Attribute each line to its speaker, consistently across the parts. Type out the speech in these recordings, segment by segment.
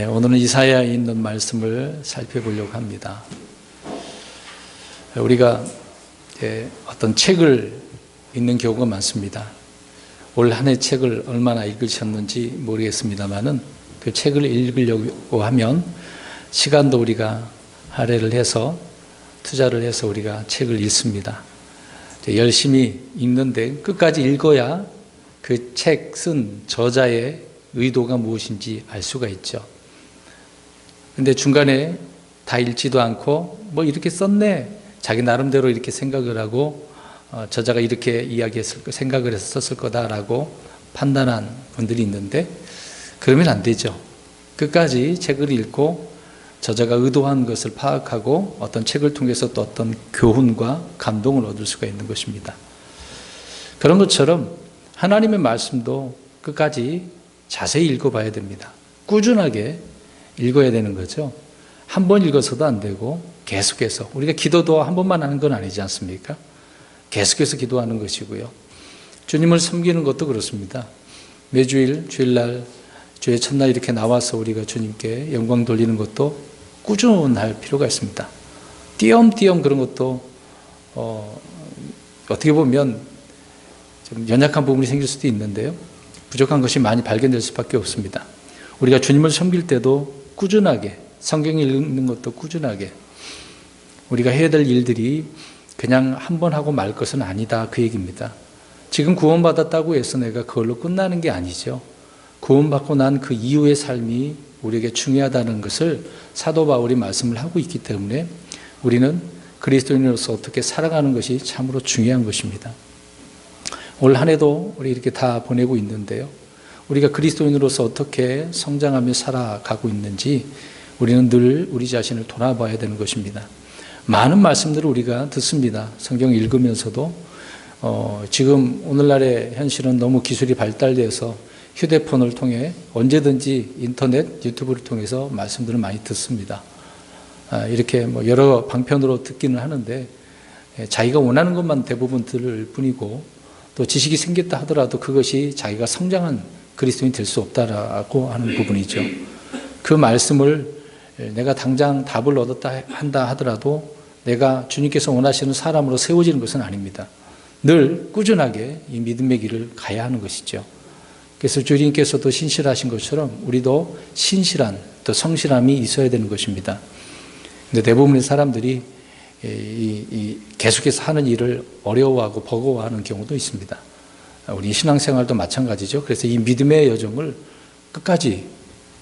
Speaker 1: 오늘은 이사야에 있는 말씀을 살펴보려고 합니다. 우리가 어떤 책을 읽는 경우가 많습니다. 올 한 해 책을 얼마나 읽으셨는지 모르겠습니다만은 그 책을 읽으려고 하면 시간도 우리가 할애를 해서 투자를 해서 우리가 책을 읽습니다. 열심히 읽는데 끝까지 읽어야 그 책 쓴 저자의 의도가 무엇인지 알 수가 있죠. 근데 중간에 다 읽지도 않고 뭐 이렇게 썼네, 자기 나름대로 이렇게 생각을 하고 저자가 이렇게 이야기했을 거, 생각을 해서 썼을 거다라고 판단한 분들이 있는데 그러면 안 되죠. 끝까지 책을 읽고 저자가 의도한 것을 파악하고 어떤 책을 통해서 또 어떤 교훈과 감동을 얻을 수가 있는 것입니다. 그런 것처럼 하나님의 말씀도 끝까지 자세히 읽어봐야 됩니다. 꾸준하게 읽어야 되는 거죠. 한 번 읽어서도 안 되고 계속해서, 우리가 기도도 한 번만 하는 건 아니지 않습니까? 계속해서 기도하는 것이고요. 주님을 섬기는 것도 그렇습니다. 매주일, 주일날, 주의 첫날 이렇게 나와서 우리가 주님께 영광 돌리는 것도 꾸준할 필요가 있습니다. 띄엄띄엄 그런 것도 어떻게 보면 좀 연약한 부분이 생길 수도 있는데요. 부족한 것이 많이 발견될 수밖에 없습니다. 우리가 주님을 섬길 때도 꾸준하게, 성경 읽는 것도 꾸준하게, 우리가 해야 될 일들이 그냥 한 번 하고 말 것은 아니다, 그 얘기입니다. 지금 구원받았다고 해서 내가 그걸로 끝나는 게 아니죠. 구원받고 난 그 이후의 삶이 우리에게 중요하다는 것을 사도 바울이 말씀을 하고 있기 때문에 우리는 그리스도인으로서 어떻게 살아가는 것이 참으로 중요한 것입니다. 올 한 해도 우리 이렇게 다 보내고 있는데요. 우리가 그리스도인으로서 어떻게 성장하며 살아가고 있는지 우리는 늘 우리 자신을 돌아봐야 되는 것입니다. 많은 말씀들을 우리가 듣습니다. 성경 읽으면서도 지금 오늘날의 현실은 너무 기술이 발달돼서 휴대폰을 통해 언제든지 인터넷, 유튜브를 통해서 말씀들을 많이 듣습니다. 이렇게 뭐 여러 방편으로 듣기는 하는데 자기가 원하는 것만 대부분 들을 뿐이고 또 지식이 생겼다 하더라도 그것이 자기가 성장한 그리스도인이 될 수 없다라고 하는 부분이죠. 그 말씀을 내가 당장 답을 얻었다 한다 하더라도 내가 주님께서 원하시는 사람으로 세워지는 것은 아닙니다. 늘 꾸준하게 이 믿음의 길을 가야 하는 것이죠. 그래서 주님께서도 신실하신 것처럼 우리도 신실한 또 성실함이 있어야 되는 것입니다. 근데 대부분의 사람들이 계속해서 하는 일을 어려워하고 버거워하는 경우도 있습니다. 우리 신앙생활도 마찬가지죠. 그래서 이 믿음의 여정을 끝까지,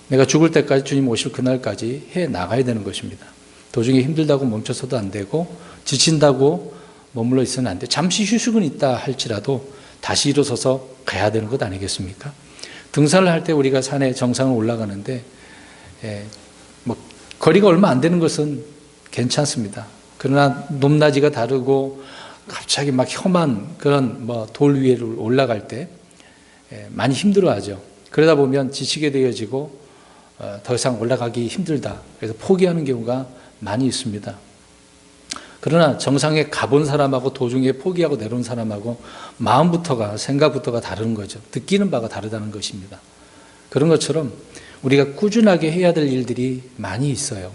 Speaker 1: 내가 죽을 때까지 주님 오실 그날까지 해 나가야 되는 것입니다. 도중에 힘들다고 멈춰서도 안 되고 지친다고 머물러 있어는 안 돼요. 잠시 휴식은 있다 할지라도 다시 일어서서 가야 되는 것 아니겠습니까? 등산을 할 때 우리가 산의 정상을 올라가는데 뭐 거리가 얼마 안 되는 것은 괜찮습니다. 그러나 높낮이가 다르고 갑자기 막 험한 그런 돌 위를 올라갈 때 많이 힘들어하죠. 그러다 보면 지치게 되어지고 더 이상 올라가기 힘들다, 그래서 포기하는 경우가 많이 있습니다. 그러나 정상에 가본 사람하고 도중에 포기하고 내려온 사람하고 마음부터가, 생각부터가 다른 거죠. 느끼는 바가 다르다는 것입니다. 그런 것처럼 우리가 꾸준하게 해야 될 일들이 많이 있어요.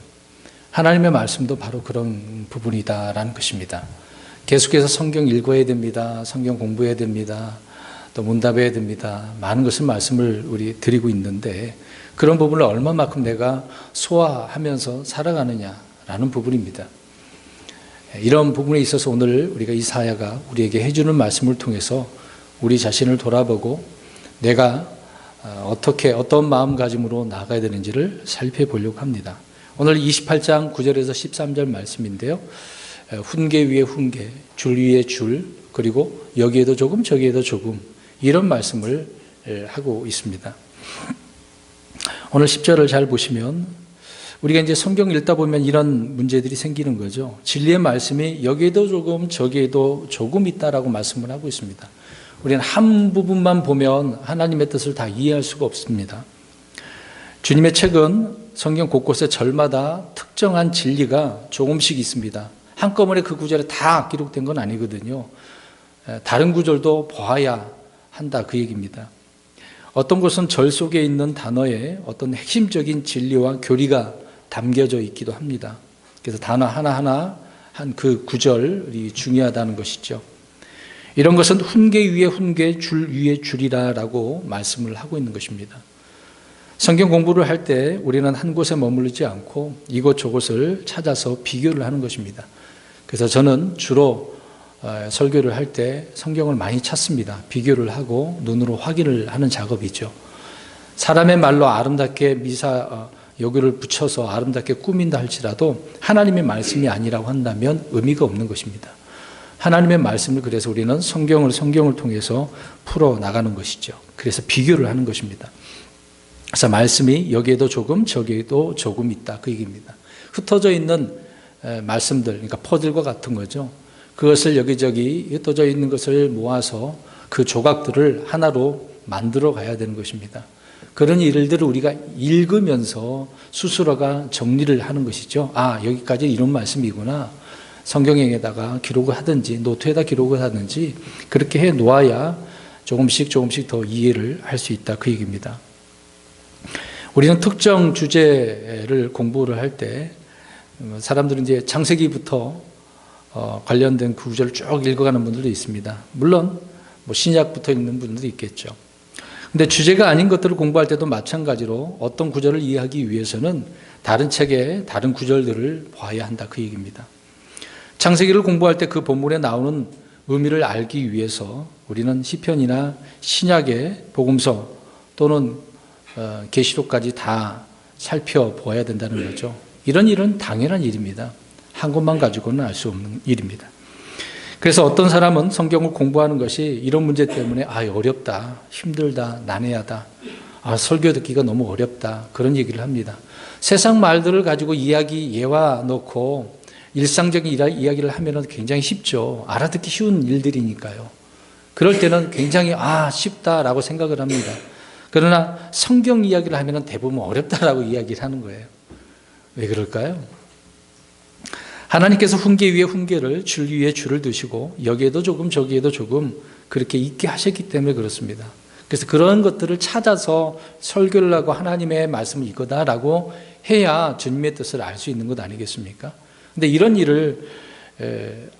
Speaker 1: 하나님의 말씀도 바로 그런 부분이다라는 것입니다. 계속해서 성경 읽어야 됩니다. 성경 공부해야 됩니다. 또 문답해야 됩니다. 많은 것을 말씀을 우리 드리고 있는데 그런 부분을 얼마만큼 내가 소화하면서 살아가느냐라는 부분입니다. 이런 부분에 있어서 오늘 우리가 이사야가 우리에게 해주는 말씀을 통해서 우리 자신을 돌아보고 내가 어떻게, 어떤 마음가짐으로 나아가야 되는지를 살펴보려고 합니다. 오늘 28장 9절에서 13절 말씀인데요. 훈계 위에 훈계, 줄 위에 줄, 그리고 여기에도 조금 저기에도 조금, 이런 말씀을 하고 있습니다. 오늘 10절을 잘 보시면 우리가 이제 성경 읽다 보면 이런 문제들이 생기는 거죠. 진리의 말씀이 여기에도 조금 저기에도 조금 있다라고 말씀을 하고 있습니다. 우리는 한 부분만 보면 하나님의 뜻을 다 이해할 수가 없습니다. 주님의 책은 성경 곳곳에 절마다 특정한 진리가 조금씩 있습니다. 한꺼번에 그 구절에 다 기록된 건 아니거든요. 다른 구절도 보아야 한다, 그 얘기입니다. 어떤 곳은 절 속에 있는 단어에 어떤 핵심적인 진리와 교리가 담겨져 있기도 합니다. 그래서 단어 하나하나 한 그 구절이 중요하다는 것이죠. 이런 것은 훈계 위에 훈계, 줄 위에 줄이라라고 말씀을 하고 있는 것입니다. 성경 공부를 할 때 우리는 한 곳에 머무르지 않고 이곳저곳을 찾아서 비교를 하는 것입니다. 그래서 저는 주로 설교를 할 때 성경을 많이 찾습니다. 비교를 하고 눈으로 확인을 하는 작업이죠. 사람의 말로 아름답게 요구를 붙여서 아름답게 꾸민다 할지라도 하나님의 말씀이 아니라고 한다면 의미가 없는 것입니다. 하나님의 말씀을 그래서 우리는 성경을 통해서 풀어나가는 것이죠. 그래서 비교를 하는 것입니다. 그래서 말씀이 여기에도 조금 저기에도 조금 있다 그 얘기입니다. 흩어져 있는 말씀들, 그러니까 퍼즐과 같은 거죠. 그것을 여기저기 흩어져 있는 것을 모아서 그 조각들을 하나로 만들어 가야 되는 것입니다. 그런 일들을 우리가 읽으면서 스스로가 정리를 하는 것이죠. 아, 여기까지 이런 말씀이구나. 성경에다가 기록을 하든지 노트에다 기록을 하든지 그렇게 해 놓아야 조금씩 더 이해를 할 수 있다 그 얘기입니다. 우리는 특정 주제를 공부를 할 때 사람들은 이제 창세기부터 관련된 그 구절을 쭉 읽어가는 분들도 있습니다. 물론 신약부터 읽는 분들도 있겠죠. 근데 주제가 아닌 것들을 공부할 때도 마찬가지로 어떤 구절을 이해하기 위해서는 다른 책의 다른 구절들을 봐야 한다 그 얘기입니다. 창세기를 공부할 때 그 본문에 나오는 의미를 알기 위해서 우리는 시편이나 신약의 복음서 또는 계시록까지 다 살펴보아야 된다는 거죠. 이런 일은 당연한 일입니다. 한 것만 가지고는 알 수 없는 일입니다. 그래서 어떤 사람은 성경을 공부하는 것이 이런 문제 때문에 어렵다, 힘들다, 난해하다, 설교 듣기가 너무 어렵다 그런 얘기를 합니다. 세상 말들을 가지고 예와 놓고 일상적인 이야기를 하면 굉장히 쉽죠. 알아듣기 쉬운 일들이니까요. 그럴 때는 굉장히 쉽다라고 생각을 합니다. 그러나 성경 이야기를 하면 대부분 어렵다라고 이야기를 하는 거예요. 왜 그럴까요? 하나님께서 훈계 위에 훈계를, 줄 위에 줄을 두시고 여기에도 조금 저기에도 조금 그렇게 있게 하셨기 때문에 그렇습니다. 그래서 그런 것들을 찾아서 설교를 하고 하나님의 말씀을 이거다라고 해야 주님의 뜻을 알 수 있는 것 아니겠습니까? 근데 이런 일을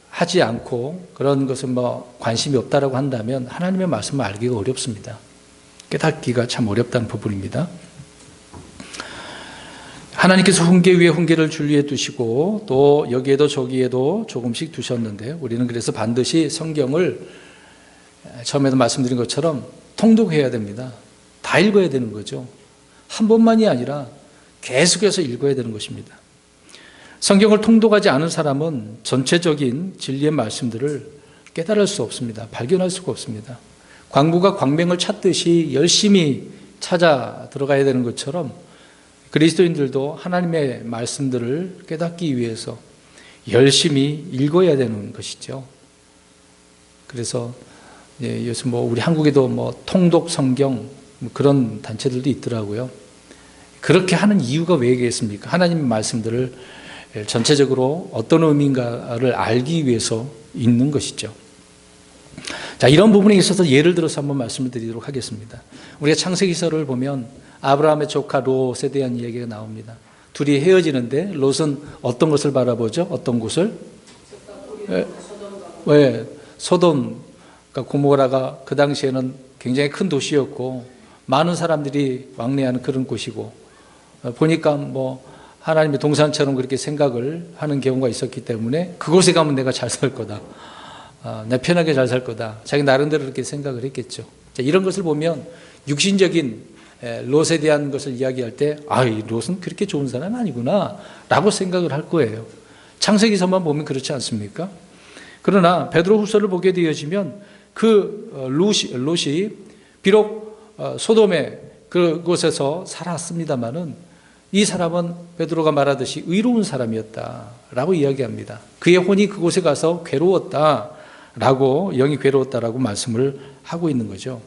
Speaker 1: 하지 않고 그런 것은 관심이 없다라고 한다면 하나님의 말씀을 알기가 어렵습니다. 깨닫기가 참 어렵다는 부분입니다. 하나님께서 훈계 위에 훈계를 줄 위에 두시고 또 여기에도 저기에도 조금씩 두셨는데 우리는 그래서 반드시 성경을 처음에도 말씀드린 것처럼 통독해야 됩니다. 다 읽어야 되는 거죠. 한 번만이 아니라 계속해서 읽어야 되는 것입니다. 성경을 통독하지 않은 사람은 전체적인 진리의 말씀들을 깨달을 수 없습니다. 발견할 수가 없습니다. 광부가 광명을 찾듯이 열심히 찾아 들어가야 되는 것처럼 그리스도인들도 하나님의 말씀들을 깨닫기 위해서 열심히 읽어야 되는 것이죠. 그래서 요즘 우리 한국에도 통독 성경 그런 단체들도 있더라고요. 그렇게 하는 이유가 왜겠습니까? 하나님의 말씀들을 전체적으로 어떤 의미인가를 알기 위해서 읽는 것이죠. 자, 이런 부분에 있어서 예를 들어서 한번 말씀을 드리도록 하겠습니다. 우리가 창세기서를 보면 아브라함의 조카 롯에 대한 이야기가 나옵니다. 둘이 헤어지는데 롯은 어떤 것을 바라보죠? 어떤 곳을? 소돔, 그러니까 고모라가 그 당시에는 굉장히 큰 도시였고 많은 사람들이 왕래하는 그런 곳이고 보니까 하나님의 동산처럼 그렇게 생각을 하는 경우가 있었기 때문에 그곳에 가면 내가 잘 살 거다. 내 편하게 잘 살 거다. 자기 나름대로 그렇게 생각을 했겠죠. 자, 이런 것을 보면 육신적인 롯에 대한 것을 이야기할 때 이 롯은 그렇게 좋은 사람 아니구나 라고 생각을 할 거예요. 창세기서만 보면 그렇지 않습니까? 그러나 베드로후서를 보게 되어지면 그 롯이 비록 소돔의 그곳에서 살았습니다마는 이 사람은 베드로가 말하듯이 의로운 사람이었다라고 이야기합니다. 그의 혼이 그곳에 가서 괴로웠다라고 영이 괴로웠다라고 말씀을 하고 있는 거죠.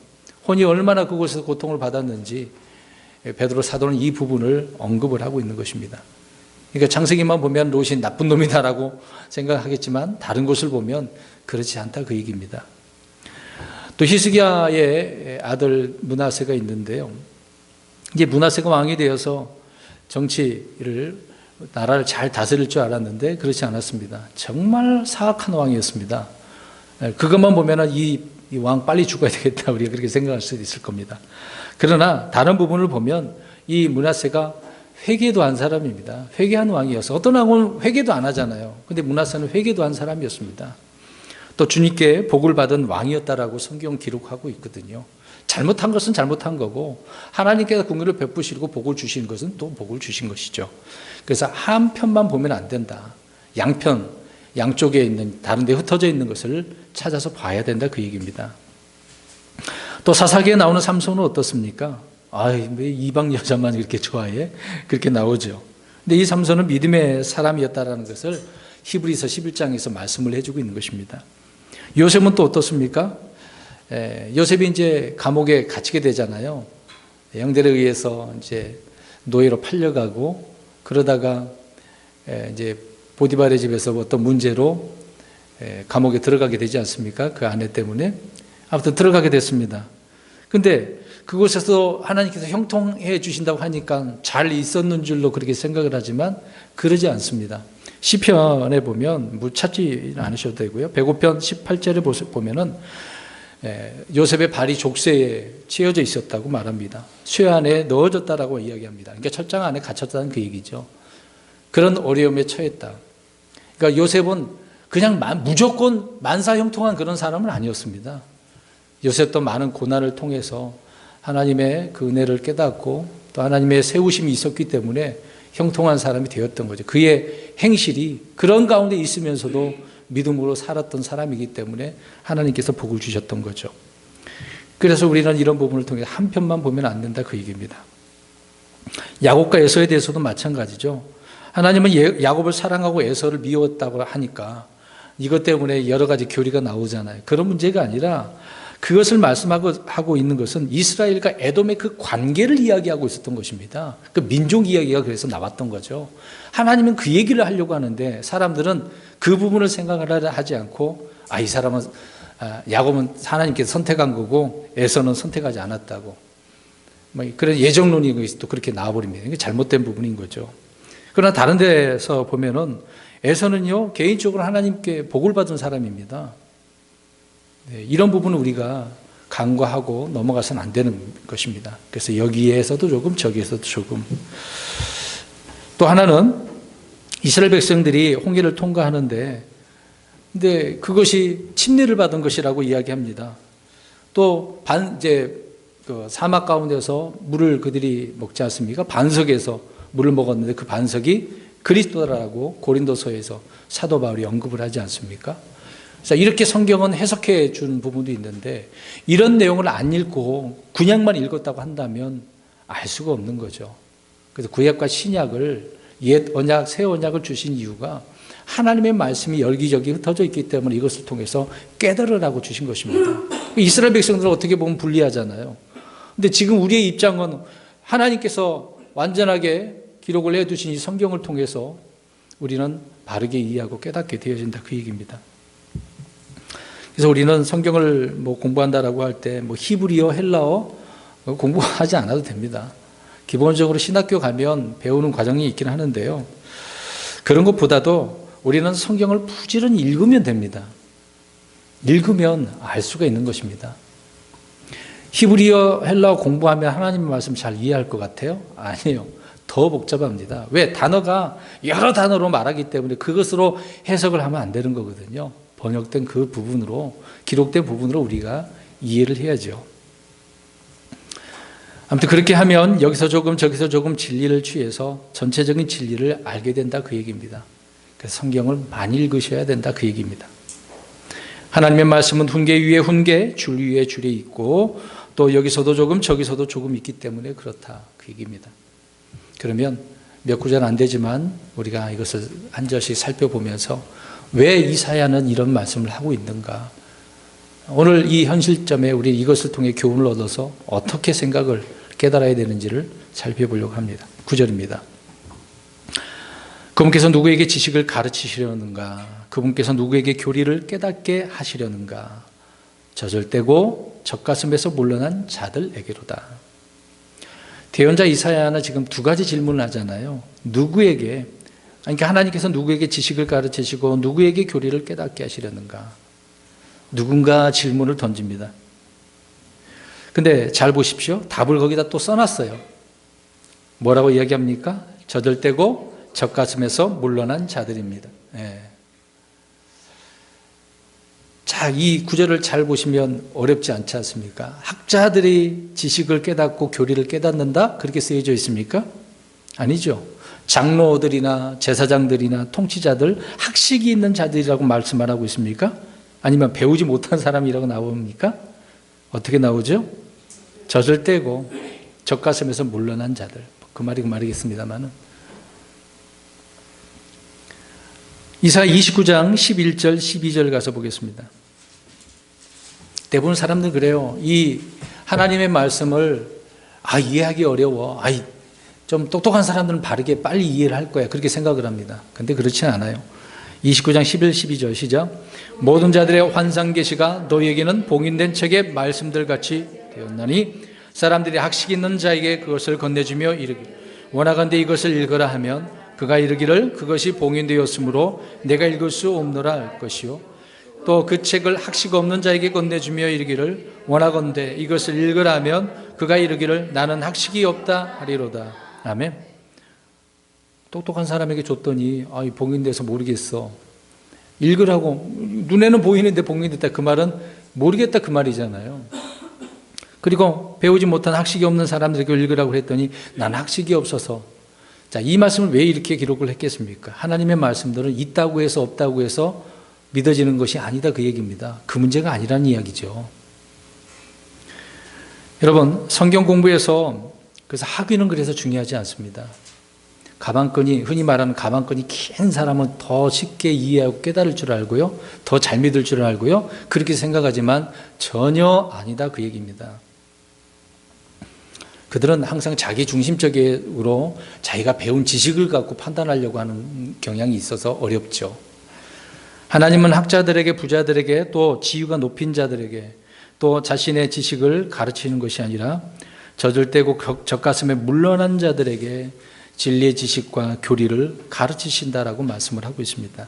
Speaker 1: 혼이 얼마나 그곳에서 고통을 받았는지 베드로 사도는 이 부분을 언급을 하고 있는 것입니다. 그러니까 창세기만 보면 롯이 나쁜 놈이다라고 생각하겠지만 다른 곳을 보면 그렇지 않다 그 얘기입니다. 또 히스기야의 아들 므낫세가 있는데요. 이제 므낫세가 왕이 되어서 정치를 나라를 잘 다스릴 줄 알았는데 그렇지 않았습니다. 정말 사악한 왕이었습니다. 그것만 보면은 이 왕 빨리 죽어야 되겠다 우리가 그렇게 생각할 수도 있을 겁니다. 그러나 다른 부분을 보면 이 므낫세가 회개도 한 사람입니다. 회개한 왕이어서 어떤 왕은 회개도 안 하잖아요. 근데 므낫세는 회개도 한 사람이었습니다. 또 주님께 복을 받은 왕이었다라고 성경 기록하고 있거든요. 잘못한 것은 잘못한 거고 하나님께서 긍휼을 베푸시고 복을 주신 것은 또 복을 주신 것이죠. 그래서 한 편만 보면 안 된다. 양쪽에 있는 다른 데 흩어져 있는 것을 찾아서 봐야 된다 그 얘기입니다. 또 사사기에 나오는 삼손은 어떻습니까? 왜 이방 여자만 이렇게 좋아해? 그렇게 나오죠. 근데 이 삼손은 믿음의 사람이었다라는 것을 히브리서 11장에서 말씀을 해주고 있는 것입니다. 요셉은 또 어떻습니까? 요셉이 이제 감옥에 갇히게 되잖아요. 형들에 의해서 이제 노예로 팔려가고 그러다가 이제 보디발의 집에서 어떤 문제로 감옥에 들어가게 되지 않습니까? 그 아내 때문에. 아무튼 들어가게 됐습니다. 근데 그곳에서 하나님께서 형통해 주신다고 하니까 잘 있었는 줄로 그렇게 생각을 하지만 그러지 않습니다. 시편에 보면 찾지 않으셔도 되고요. 105편 18절에 보면은 요셉의 발이 족쇄에 채워져 있었다고 말합니다. 쇠 안에 넣어졌다라고 이야기합니다. 그러니까 철장 안에 갇혔다는 그 얘기죠. 그런 어려움에 처했다. 그러니까 요셉은 그냥 무조건 만사형통한 그런 사람은 아니었습니다. 요셉도 많은 고난을 통해서 하나님의 그 은혜를 깨닫고 또 하나님의 세우심이 있었기 때문에 형통한 사람이 되었던 거죠. 그의 행실이 그런 가운데 있으면서도 믿음으로 살았던 사람이기 때문에 하나님께서 복을 주셨던 거죠. 그래서 우리는 이런 부분을 통해 한 편만 보면 안 된다 그 얘기입니다. 야곱과 에서에 대해서도 마찬가지죠. 하나님은 야곱을 사랑하고 에서를 미웠다고 하니까 이것 때문에 여러 가지 교리가 나오잖아요. 그런 문제가 아니라 그것을 말씀하고 있는 것은 이스라엘과 에돔의 그 관계를 이야기하고 있었던 것입니다. 그 민족 이야기가 그래서 나왔던 거죠. 하나님은 그 얘기를 하려고 하는데 사람들은 그 부분을 생각을 하지 않고 이 사람은 야곱은 하나님께서 선택한 거고 에서는 선택하지 않았다고 그런 예정론이 또 그렇게 나와버립니다. 이게 잘못된 부분인 거죠. 그러나 다른 데서 보면은 에서는요 개인적으로 하나님께 복을 받은 사람입니다. 이런 부분은 우리가 간과하고 넘어가서는 안 되는 것입니다. 그래서 여기에서도 조금 저기에서도 조금. 또 하나는 이스라엘 백성들이 홍해를 통과하는데 근데 그것이 침례를 받은 것이라고 이야기합니다. 또 그 사막 가운데서 물을 그들이 먹지 않습니까? 반석에서 물을 먹었는데 그 반석이 그리스도라고 고린도서에서 사도 바울이 언급을 하지 않습니까? 그래서 이렇게 성경은 해석해 준 부분도 있는데 이런 내용을 안 읽고 구약만 읽었다고 한다면 알 수가 없는 거죠. 그래서 구약과 신약을 옛 언약, 새 언약을 주신 이유가 하나님의 말씀이 여기저기 흩어져 있기 때문에 이것을 통해서 깨달으라고 주신 것입니다. 이스라엘 백성들은 어떻게 보면 불리하잖아요. 근데 지금 우리의 입장은 하나님께서 완전하게 기록을 해두신 이 성경을 통해서 우리는 바르게 이해하고 깨닫게 되어진다 그 얘기입니다. 그래서 우리는 성경을 공부한다라고 할 때 히브리어, 헬라어 공부하지 않아도 됩니다. 기본적으로 신학교 가면 배우는 과정이 있긴 하는데요. 그런 것보다도 우리는 성경을 부지런히 읽으면 됩니다. 읽으면 알 수가 있는 것입니다. 히브리어, 헬라어 공부하면 하나님의 말씀 잘 이해할 것 같아요? 아니에요. 더 복잡합니다. 왜? 단어가 여러 단어로 말하기 때문에 그것으로 해석을 하면 안 되는 거거든요. 번역된 그 부분으로, 기록된 부분으로 우리가 이해를 해야죠. 아무튼 그렇게 하면 여기서 조금 저기서 조금 진리를 취해서 전체적인 진리를 알게 된다 그 얘기입니다. 그래서 성경을 많이 읽으셔야 된다 그 얘기입니다. 하나님의 말씀은 훈계 위에 훈계, 줄 위에 줄이 있고 또 여기서도 조금 저기서도 조금 있기 때문에 그렇다 그 얘기입니다. 그러면 몇 구절 안 되지만 우리가 이것을 한 절씩 살펴보면서 왜 이사야는 이런 말씀을 하고 있는가, 오늘 이 현실점에 우리 이것을 통해 교훈을 얻어서 어떻게 생각을 깨달아야 되는지를 살펴보려고 합니다. 9절입니다. 그분께서 누구에게 지식을 가르치시려는가? 그분께서 누구에게 교리를 깨닫게 하시려는가? 젖을 떼고 젖가슴에서 물러난 자들에게로다. 대언자 이사야는 지금 두 가지 질문을 하잖아요. 누구에게, 그러니까 하나님께서 누구에게 지식을 가르치시고 누구에게 교리를 깨닫게 하시려는가. 누군가 질문을 던집니다. 근데 잘 보십시오. 답을 거기다 또 써놨어요. 뭐라고 이야기합니까? 젖을 떼고 젖가슴에서 물러난 자들입니다. 예. 자, 이 구절을 잘 보시면 어렵지 않지 않습니까? 학자들이 지식을 깨닫고 교리를 깨닫는다? 그렇게 쓰여져 있습니까? 아니죠. 장로들이나 제사장들이나 통치자들, 학식이 있는 자들이라고 말씀 안 하고 있습니까? 아니면 배우지 못한 사람이라고 나옵니까? 어떻게 나오죠? 젖을 떼고 젖가슴에서 물러난 자들. 그 말이 그 말이겠습니다만은. 이사야 29장 11절 12절 가서 보겠습니다. 대부분 사람들 그래요. 이 하나님의 말씀을 이해하기 어려워. 좀 똑똑한 사람들은 바르게 빨리 이해를 할 거야. 그렇게 생각을 합니다. 근데 그렇지는 않아요. 29장 11, 12절 시작. 모든 자들의 환상 계시가 너희에게는 봉인된 책의 말씀들 같이 되었나니 사람들이 학식 있는 자에게 그것을 건네주며 이르기를 원하건대 이것을 읽으라 하면 그가 이르기를 그것이 봉인되었으므로 내가 읽을 수 없노라 할 것이요 또 그 책을 학식 없는 자에게 건네주며 이르기를 원하건대 이것을 읽으라 하면 그가 이르기를 나는 학식이 없다 하리로다. 아멘. 똑똑한 사람에게 줬더니 봉인돼서 모르겠어. 읽으라고. 눈에는 보이는데 봉인됐다. 그 말은 모르겠다 그 말이잖아요. 그리고 배우지 못한 학식이 없는 사람들에게 읽으라고 했더니 난 학식이 없어서. 자, 이 말씀을 왜 이렇게 기록을 했겠습니까? 하나님의 말씀들은 있다고 해서 없다고 해서 믿어지는 것이 아니다 그 얘기입니다. 그 문제가 아니라는 이야기죠. 여러분, 성경 공부에서 그래서 학위는 그래서 중요하지 않습니다. 가방끈이, 흔히 말하는 가방끈이 긴 사람은 더 쉽게 이해하고 깨달을 줄 알고요. 더 잘 믿을 줄 알고요. 그렇게 생각하지만 전혀 아니다 그 얘기입니다. 그들은 항상 자기 중심적으로 자기가 배운 지식을 갖고 판단하려고 하는 경향이 있어서 어렵죠. 하나님은 학자들에게, 부자들에게, 또 지위가 높인 자들에게 또 자신의 지식을 가르치는 것이 아니라 젖을 떼고 젖가슴에 물러난 자들에게 진리의 지식과 교리를 가르치신다라고 말씀을 하고 있습니다.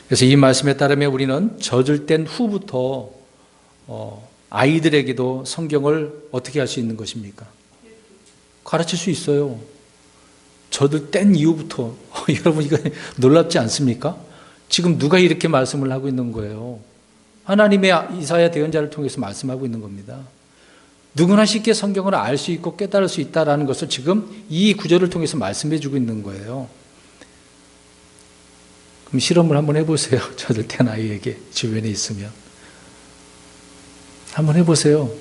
Speaker 1: 그래서 이 말씀에 따르면 우리는 젖을 뗀 후부터 아이들에게도 성경을 어떻게 할 수 있는 것입니까? 가르칠 수 있어요. 젖을 뗀 이후부터. 여러분 이거 놀랍지 않습니까? 지금 누가 이렇게 말씀을 하고 있는 거예요? 하나님의 이사야 대언자를 통해서 말씀하고 있는 겁니다. 누구나 쉽게 성경을 알 수 있고 깨달을 수 있다는 것을 지금 이 구절을 통해서 말씀해 주고 있는 거예요. 그럼 실험을 한번 해보세요. 젖을 뗀 아이에게 주변에 있으면. 한번 해보세요.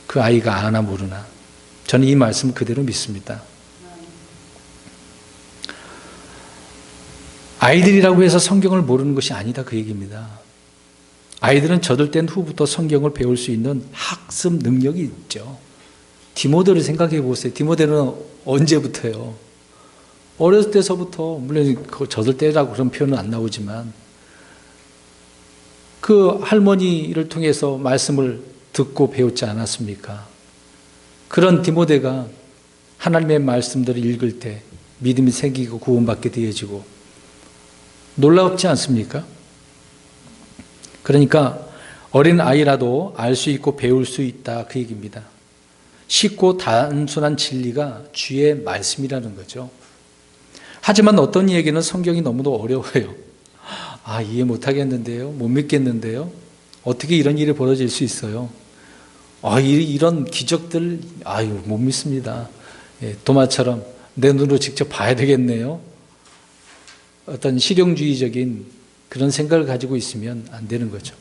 Speaker 1: 그 아이가 아나 모르나. 저는 이 말씀 그대로 믿습니다. 아이들이라고 해서 성경을 모르는 것이 아니다 그 얘기입니다. 아이들은 젖을 뗀 후부터 성경을 배울 수 있는 학습 능력이 있죠. 디모데를 생각해 보세요. 디모데는 언제부터요? 어렸을 때서부터, 물론 젖을 떼라고 그런 표현은 안 나오지만 그 할머니를 통해서 말씀을 듣고 배웠지 않았습니까? 그런 디모데가 하나님의 말씀들을 읽을 때 믿음이 생기고 구원받게 되어지고 놀랍지 않습니까? 그러니까 어린 아이라도 알 수 있고 배울 수 있다 그 얘기입니다. 쉽고 단순한 진리가 주의 말씀이라는 거죠. 하지만 어떤 이에게는 성경이 너무도 어려워요. 이해 못하겠는데요. 못 믿겠는데요. 어떻게 이런 일이 벌어질 수 있어요? 이런 기적들 못 믿습니다. 도마처럼 내 눈으로 직접 봐야 되겠네요. 어떤 실용주의적인 그런 생각을 가지고 있으면 안 되는 거죠.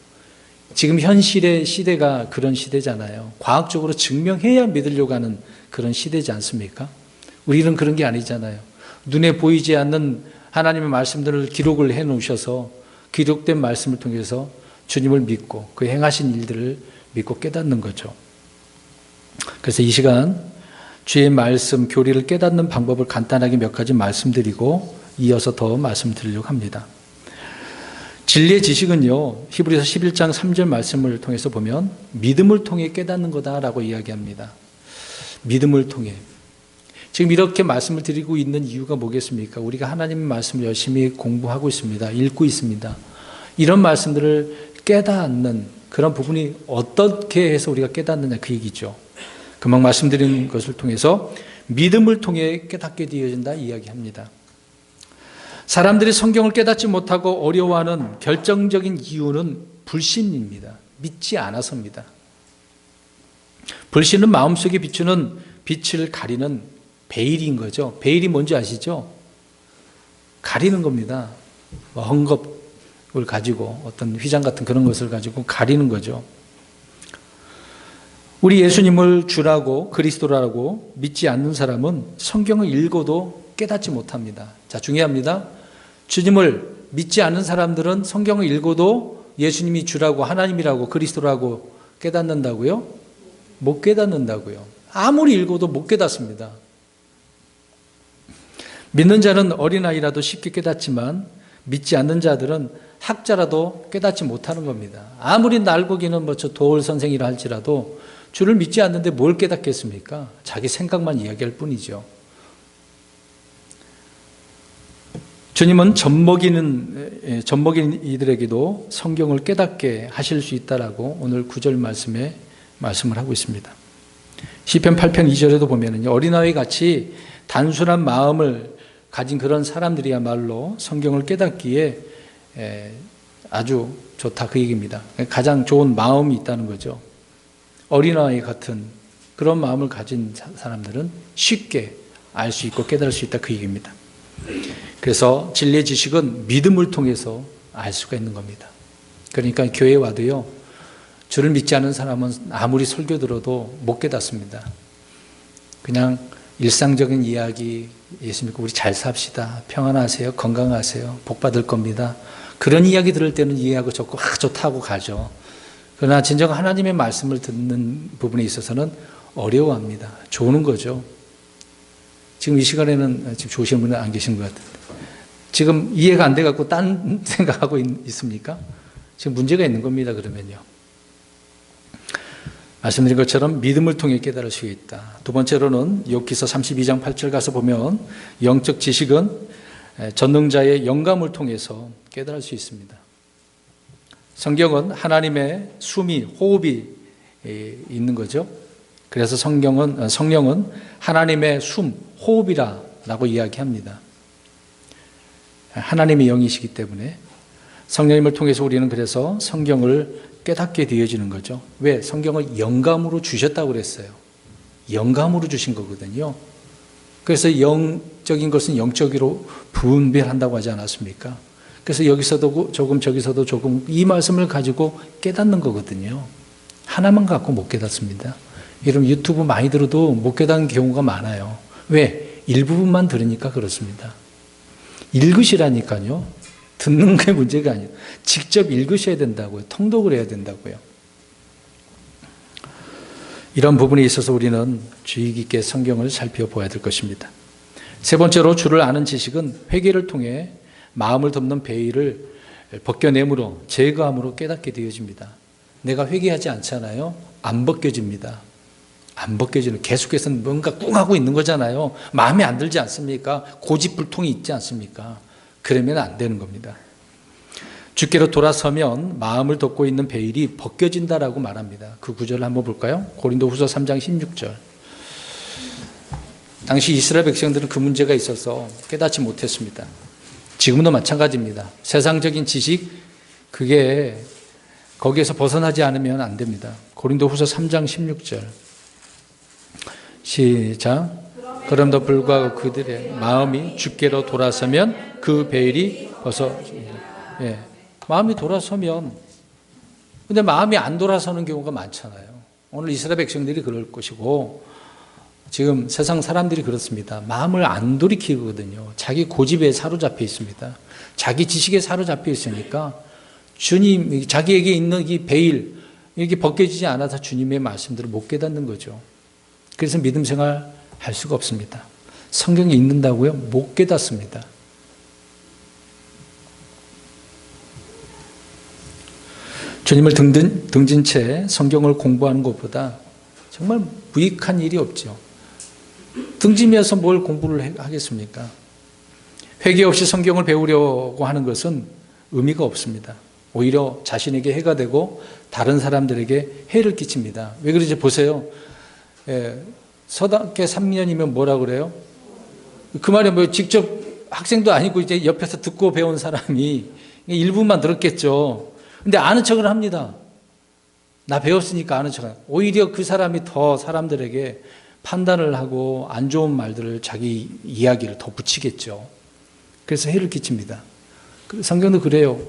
Speaker 1: 지금 현실의 시대가 그런 시대잖아요. 과학적으로 증명해야 믿으려고 하는 그런 시대지 않습니까? 우리는 그런 게 아니잖아요. 눈에 보이지 않는 하나님의 말씀들을 기록을 해놓으셔서 기록된 말씀을 통해서 주님을 믿고 그 행하신 일들을 믿고 깨닫는 거죠. 그래서 이 시간 주의 말씀, 교리를 깨닫는 방법을 간단하게 몇 가지 말씀드리고 이어서 더 말씀드리려고 합니다. 진리의 지식은요, 히브리서 11장 3절 말씀을 통해서 보면 믿음을 통해 깨닫는 거다라고 이야기합니다. 믿음을 통해. 지금 이렇게 말씀을 드리고 있는 이유가 뭐겠습니까? 우리가 하나님의 말씀을 열심히 공부하고 있습니다. 읽고 있습니다. 이런 말씀들을 깨닫는 그런 부분이 어떻게 해서 우리가 깨닫느냐 그 얘기죠. 금방 말씀드린 것을 통해서 믿음을 통해 깨닫게 되어진다 이야기합니다. 사람들이 성경을 깨닫지 못하고 어려워하는 결정적인 이유는 불신입니다. 믿지 않아서입니다. 불신은 마음속에 비추는 빛을 가리는 베일인 거죠. 베일이 뭔지 아시죠? 가리는 겁니다. 헝겊을 가지고 어떤 휘장 같은 그런 것을 가지고 가리는 거죠. 우리 예수님을 주라고 그리스도라고 믿지 않는 사람은 성경을 읽어도 깨닫지 못합니다. 자, 중요합니다. 주님을 믿지 않는 사람들은 성경을 읽어도 예수님이 주라고 하나님이라고 그리스도라고 깨닫는다고요? 못 깨닫는다고요. 아무리 읽어도 못 깨닫습니다. 믿는 자는 어린아이라도 쉽게 깨닫지만 믿지 않는 자들은 학자라도 깨닫지 못하는 겁니다. 아무리 날고기는 저 도울 선생이라 할지라도 주를 믿지 않는데 뭘 깨닫겠습니까? 자기 생각만 이야기할 뿐이죠. 주님은 젖먹이는 이들에게도 성경을 깨닫게 하실 수 있다라고 오늘 9절 말씀에 말씀을 하고 있습니다. 시편 8편 2절에도 보면은요, 어린아이 같이 단순한 마음을 가진 그런 사람들이야말로 성경을 깨닫기에 아주 좋다 그 얘기입니다. 가장 좋은 마음이 있다는 거죠. 어린아이 같은 그런 마음을 가진 사람들은 쉽게 알 수 있고 깨달을 수 있다 그 얘기입니다. 그래서 진리의 지식은 믿음을 통해서 알 수가 있는 겁니다. 그러니까 교회에 와도요, 주를 믿지 않은 사람은 아무리 설교 들어도 못 깨닫습니다. 그냥 일상적인 이야기, 예수 믿고 우리 잘 삽시다, 평안하세요, 건강하세요, 복 받을 겁니다. 그런 이야기 들을 때는 이해하고 좋다고 가죠. 그러나 진정 하나님의 말씀을 듣는 부분에 있어서는 어려워합니다. 조는 거죠. 지금 이 시간에는 지금 조시는 분은 안 계신 것 같은데, 지금 이해가 안 돼갖고 딴 생각하고 있습니까? 지금 문제가 있는 겁니다. 그러면요, 말씀드린 것처럼 믿음을 통해 깨달을 수 있다. 두 번째로는 욥기서 32장 8절 가서 보면 영적 지식은 전능자의 영감을 통해서 깨달을 수 있습니다. 성경은 하나님의 숨이, 호흡이 있는 거죠. 그래서 성령은 하나님의 숨, 호흡이라고 이야기합니다. 하나님의 영이시기 때문에 성령님을 통해서 우리는 그래서 성경을 깨닫게 되어지는 거죠. 왜? 성경을 영감으로 주셨다고 그랬어요. 영감으로 주신 거거든요. 그래서 영적인 것은 영적으로 분별한다고 하지 않았습니까? 그래서 여기서도 조금 저기서도 조금 이 말씀을 가지고 깨닫는 거거든요. 하나만 갖고 못 깨닫습니다. 여러분 유튜브 많이 들어도 못 깨닫는 경우가 많아요. 왜? 일부분만 들으니까 그렇습니다. 읽으시라니까요. 듣는 게 문제가 아니에요. 직접 읽으셔야 된다고요. 통독을 해야 된다고요. 이런 부분에 있어서 우리는 주의 깊게 성경을 살펴보아야 될 것입니다. 세 번째로 주를 아는 지식은 회개를 통해 마음을 덮는 베일을 벗겨내므로 제거함으로 깨닫게 되어집니다. 내가 회개하지 않잖아요. 안 벗겨집니다. 안 벗겨지는, 계속해서 뭔가 꿍하고 있는 거잖아요. 마음에 안 들지 않습니까? 고집불통이 있지 않습니까? 그러면 안 되는 겁니다. 주께로 돌아서면 마음을 덮고 있는 베일이 벗겨진다라고 말합니다. 그 구절을 한번 볼까요? 고린도후서 3장 16절. 당시 이스라엘 백성들은 그 문제가 있어서 깨닫지 못했습니다. 지금도 마찬가지입니다. 세상적인 지식, 그게 거기에서 벗어나지 않으면 안 됩니다. 고린도후서 3장 16절. 시작. 그럼에도 불구하고 그들의 마음이 주께로 돌아서면 그 베일이 벗어집니다. 예. 마음이 돌아서면, 근데 마음이 안 돌아서는 경우가 많잖아요. 오늘 이스라엘 백성들이 그럴 것이고 지금 세상 사람들이 그렇습니다. 마음을 안 돌이키거든요. 자기 고집에 사로잡혀 있습니다. 자기 지식에 사로잡혀 있으니까 주님, 자기에게 있는 이 베일, 이게 벗겨지지 않아서 주님의 말씀들을 못 깨닫는 거죠. 그래서 믿음 생활 할 수가 없습니다. 성경에 읽는다고요? 못 깨닫습니다. 주님을 등진 채 성경을 공부하는 것보다 정말 무익한 일이 없죠. 등짐이어서 뭘 공부를 하겠습니까? 회개 없이 성경을 배우려고 하는 것은 의미가 없습니다. 오히려 자신에게 해가 되고 다른 사람들에게 해를 끼칩니다. 왜 그러지 보세요. 서당계 3년이면 뭐라 그래요? 그 말이 뭐 직접 학생도 아니고 이제 옆에서 듣고 배운 사람이 일부만 들었겠죠. 근데 아는 척을 합니다. 나 배웠으니까 아는 척을. 오히려 그 사람이 더 사람들에게 판단을 하고 안 좋은 말들을 자기 이야기를 더 붙이겠죠. 그래서 해를 끼칩니다. 성경도 그래요.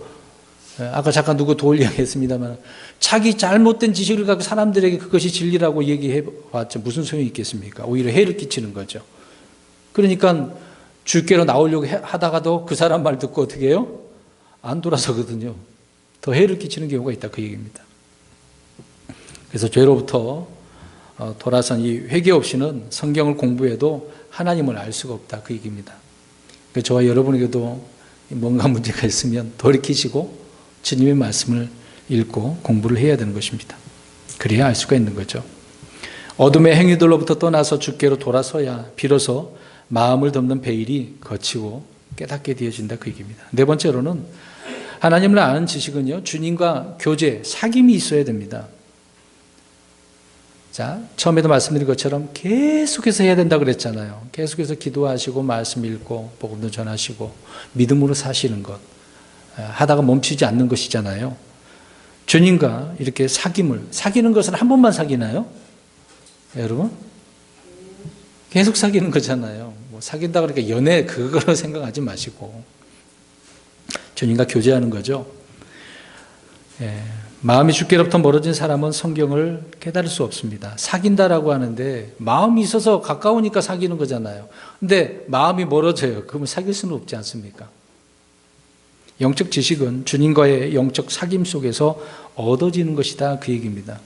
Speaker 1: 아까 잠깐 누구 도울 이야기했습니다만 자기 잘못된 지식을 가지고 사람들에게 그것이 진리라고 얘기해 봤죠. 무슨 소용이 있겠습니까? 오히려 해를 끼치는 거죠. 그러니까 주께로 나오려고 하다가도 그 사람 말 듣고 어떻게 해요? 안 돌아서거든요. 더 해를 끼치는 경우가 있다 그 얘기입니다. 그래서 죄로부터 돌아선 이 회개 없이는 성경을 공부해도 하나님을 알 수가 없다 그 얘기입니다. 그래서 저와 여러분에게도 뭔가 문제가 있으면 돌이키시고 주님의 말씀을 읽고 공부를 해야 되는 것입니다. 그래야 알 수가 있는 거죠. 어둠의 행위들로부터 떠나서 주께로 돌아서야 비로소 마음을 덮는 베일이 거치고 깨닫게 되어진다 그 얘기입니다. 네 번째로는 하나님을 아는 지식은요, 주님과 교제, 사귐이 있어야 됩니다. 자, 처음에도 말씀드린 것처럼 계속해서 해야 된다고 그랬잖아요. 계속해서 기도하시고 말씀 읽고 복음도 전하시고 믿음으로 사시는 것, 하다가 멈추지 않는 것이잖아요. 주님과 이렇게 사귀는 것은 한 번만 사귀나요? 여러분? 계속 사귀는 거잖아요. 뭐 사귄다 그러니까 연애 그거로 생각하지 마시고 주님과 교제하는 거죠. 마음이 주께로부터 멀어진 사람은 성경을 깨달을 수 없습니다. 사귄다라고 하는데 마음이 있어서 가까우니까 사귀는 거잖아요. 근데 마음이 멀어져요. 그러면 사귈 수는 없지 않습니까? 영적 지식은 주님과의 영적 사귐 속에서 얻어지는 것이다 그 얘기입니다.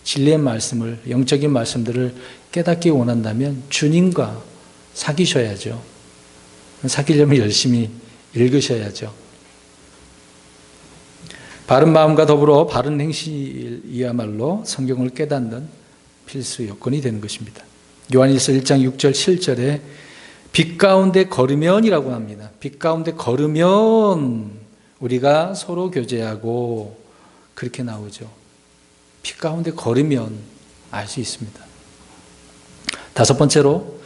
Speaker 1: 진리의 말씀을, 영적인 말씀들을 깨닫기 원한다면 주님과 사귀셔야죠. 사귀려면 열심히 읽으셔야죠. 바른 마음과 더불어 바른 행실이야말로 성경을 깨닫는 필수 요건이 되는 것입니다. 요한일서 1장 6절 7절에 빛 가운데 걸으면이라고 합니다. 빛 가운데 걸으면 우리가 서로 교제하고 그렇게 나오죠. 빛 가운데 걸으면 알 수 있습니다. 다섯 번째로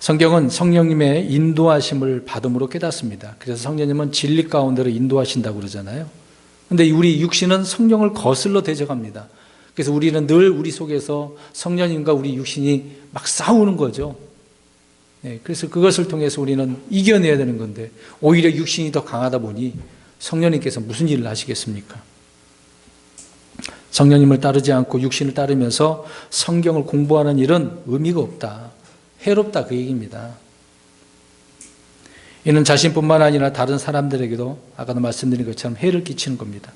Speaker 1: 성경은 성령님의 인도하심을 받음으로 깨닫습니다. 그래서 성령님은 진리 가운데로 인도하신다고 그러잖아요. 근데 우리 육신은 성령을 거슬러 대적합니다. 그래서 우리는 늘 우리 속에서 성령님과 우리 육신이 막 싸우는 거죠. 그래서 그것을 통해서 우리는 이겨내야 되는 건데 오히려 육신이 더 강하다 보니 성령님께서 무슨 일을 하시겠습니까? 성령님을 따르지 않고 육신을 따르면서 성경을 공부하는 일은 의미가 없다. 해롭다 그 얘기입니다. 이는 자신뿐만 아니라 다른 사람들에게도 아까도 말씀드린 것처럼 해를 끼치는 겁니다.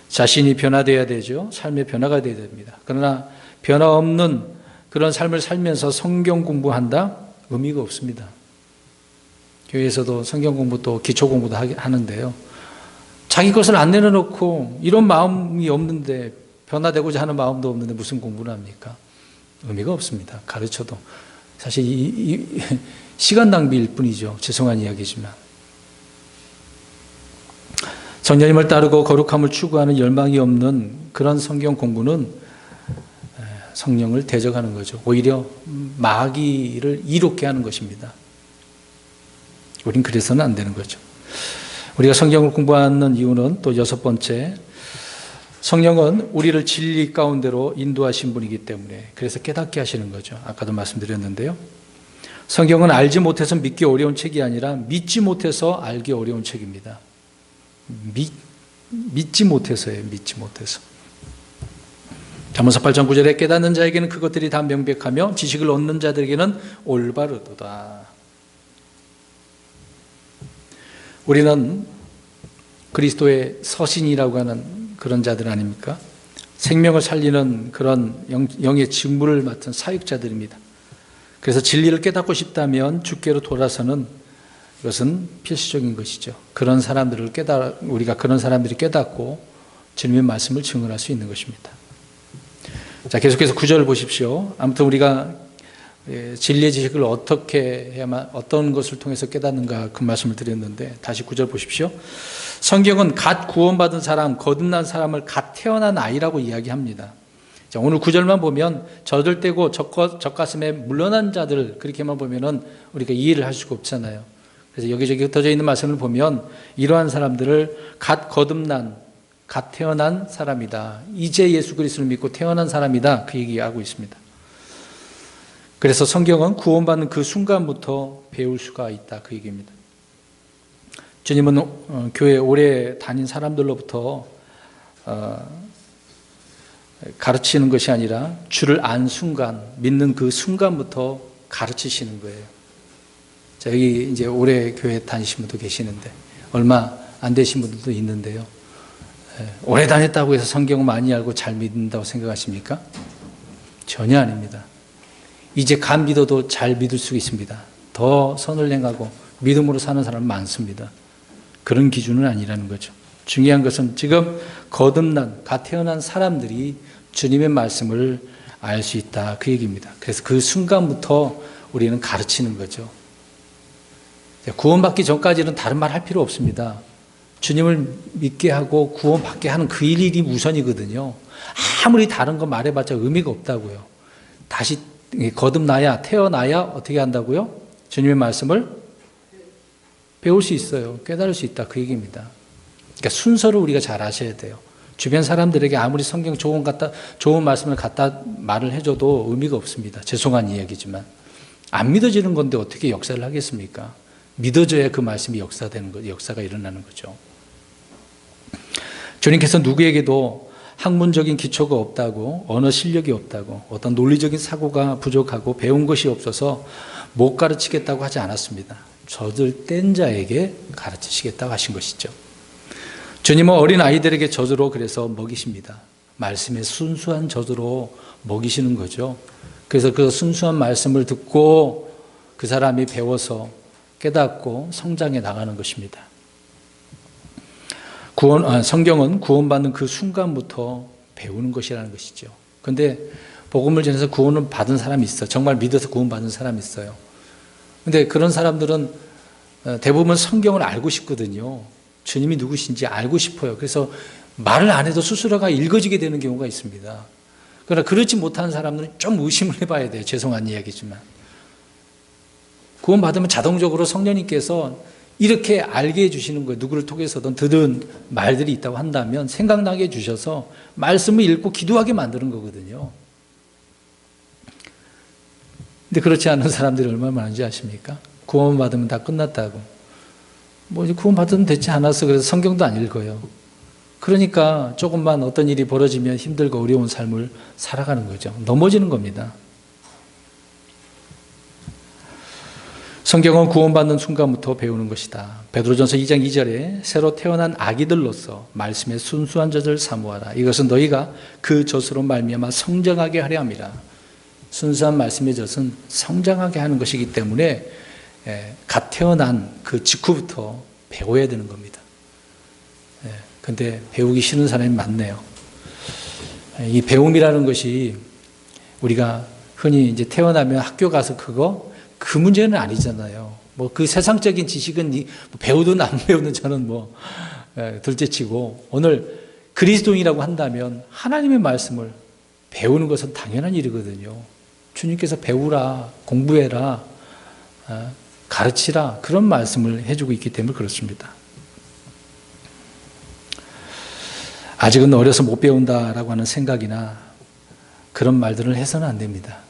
Speaker 1: 자신이 변화되어야 되죠. 삶의 변화가 되어야 됩니다. 그러나 변화 없는 그런 삶을 살면서 성경 공부한다? 의미가 없습니다. 교회에서도 성경 공부 또 기초 공부도 하는데요. 자기 것을 안 내려놓고 이런 마음이 없는데 변화되고자 하는 마음도 없는데 무슨 공부를 합니까? 의미가 없습니다. 가르쳐도. 사실 시간 낭비일 뿐이죠. 죄송한 이야기지만. 성령님을 따르고 거룩함을 추구하는 열망이 없는 그런 성경 공부는 성령을 대적하는 거죠. 오히려 마귀를 이롭게 하는 것입니다. 우린 그래서는 안 되는 거죠. 우리가 성경을 공부하는 이유는 또 여섯 번째, 성령은 우리를 진리 가운데로 인도하신 분이기 때문에 그래서 깨닫게 하시는 거죠. 아까도 말씀드렸는데요. 성경은 알지 못해서 믿기 어려운 책이 아니라 믿지 못해서 알기 어려운 책입니다. 믿지 못해서예요. 믿지 못해서. 잠언서 8장 9절에 깨닫는 자에게는 그것들이 다 명백하며 지식을 얻는 자들에게는 올바르도다. 우리는 그리스도의 서신이라고 하는 그런 자들 아닙니까? 생명을 살리는 그런 영의 직무를 맡은 사역자들입니다. 그래서 진리를 깨닫고 싶다면 주께로 돌아서는 것은 필수적인 것이죠. 우리가 그런 사람들이 깨닫고 주님의 말씀을 증언할 수 있는 것입니다. 자, 계속해서 9절 보십시오. 아무튼 우리가 진리의 지식을 어떻게 해야만, 어떤 것을 통해서 깨닫는가 그 말씀을 드렸는데, 다시 9절 보십시오. 성경은 갓 구원받은 사람, 거듭난 사람을 갓 태어난 아이라고 이야기합니다. 자, 오늘 9절만 보면 젖을 젖가슴에 물러난 자들, 그렇게만 보면은 우리가 이해를 할 수가 없잖아요. 그래서 여기저기 흩어져 있는 말씀을 보면 이러한 사람들을 갓 거듭난, 갓 태어난 사람이다, 이제 예수 그리스도를 믿고 태어난 사람이다, 그 얘기하고 있습니다. 그래서 성경은 구원받는 그 순간부터 배울 수가 있다, 그 얘기입니다. 주님은 교회 오래 다닌 사람들로부터 가르치는 것이 아니라 주를 안 순간, 믿는 그 순간부터 가르치시는 거예요. 자, 여기 이제 오래 교회 다니신 분도 계시는데, 얼마 안 되신 분들도 있는데요. 오래 다녔다고 해서 성경을 많이 알고 잘 믿는다고 생각하십니까? 전혀 아닙니다. 이제 간 믿어도 잘 믿을 수 있습니다. 더 선을 행하고 믿음으로 사는 사람은 많습니다. 그런 기준은 아니라는 거죠. 중요한 것은 지금 거듭난, 갓 태어난 사람들이 주님의 말씀을 알 수 있다, 그 얘기입니다. 그래서 그 순간부터 우리는 가르치는 거죠. 구원받기 전까지는 다른 말 할 필요 없습니다. 주님을 믿게 하고 구원받게 하는 그 일이 우선이거든요. 아무리 다른 거 말해봤자 의미가 없다고요. 다시 거듭나야, 태어나야 어떻게 한다고요? 주님의 말씀을 배울 수 있어요. 깨달을 수 있다, 그 얘기입니다. 그러니까 순서를 우리가 잘 아셔야 돼요. 주변 사람들에게 아무리 성경 좋은 말씀을 갖다 말을 해줘도 의미가 없습니다. 죄송한 이야기지만. 안 믿어지는 건데 어떻게 역사를 하겠습니까? 믿어져야 그 말씀이 역사가 일어나는 거죠. 주님께서 누구에게도 학문적인 기초가 없다고, 언어 실력이 없다고, 어떤 논리적인 사고가 부족하고 배운 것이 없어서 못 가르치겠다고 하지 않았습니다. 젖을 뗀 자에게 가르치시겠다고 하신 것이죠. 주님은 어린 아이들에게 젖으로 그래서 먹이십니다. 말씀의 순수한 젖으로 먹이시는 거죠. 그래서 그 순수한 말씀을 듣고 그 사람이 배워서 깨닫고 성장해 나가는 것입니다. 성경은 구원받는 그 순간부터 배우는 것이라는 것이죠. 그런데 복음을 전해서 구원을 받은 사람이 있어요. 정말 믿어서 구원받은 사람이 있어요. 그런데 그런 사람들은 대부분 성경을 알고 싶거든요. 주님이 누구신지 알고 싶어요. 그래서 말을 안 해도 스스로가 읽어지게 되는 경우가 있습니다. 그러나 그렇지 못한 사람들은 좀 의심을 해봐야 돼요. 죄송한 이야기지만. 구원받으면 자동적으로 성령님께서 이렇게 알게 해주시는 거예요. 누구를 통해서든 들은 말들이 있다고 한다면 생각나게 해주셔서 말씀을 읽고 기도하게 만드는 거거든요. 근데 그렇지 않은 사람들이 얼마나 많은지 아십니까? 구원받으면 다 끝났다고. 뭐 이제 구원받으면 됐지 않았어. 그래서 성경도 안 읽어요. 그러니까 조금만 어떤 일이 벌어지면 힘들고 어려운 삶을 살아가는 거죠. 넘어지는 겁니다. 성경은 구원받는 순간부터 배우는 것이다. 베드로전서 2장 2절에 새로 태어난 아기들로서 말씀의 순수한 젖을 사모하라. 이것은 너희가 그 젖으로 말미암아 성장하게 하려 함이라. 순수한 말씀의 젖은 성장하게 하는 것이기 때문에 갓 태어난 그 직후부터 배워야 되는 겁니다. 그런데 배우기 싫은 사람이 많네요. 이 배움이라는 것이 우리가 흔히 이제 태어나면 학교 가서 그 문제는 아니잖아요. 뭐 그 세상적인 지식은 배우든 안 배우든 저는 둘째치고, 오늘 그리스도인이라고 한다면 하나님의 말씀을 배우는 것은 당연한 일이거든요. 주님께서 배우라, 공부해라, 가르치라, 그런 말씀을 해주고 있기 때문에 그렇습니다. 아직은 어려서 못 배운다라고 하는 생각이나 그런 말들을 해서는 안 됩니다.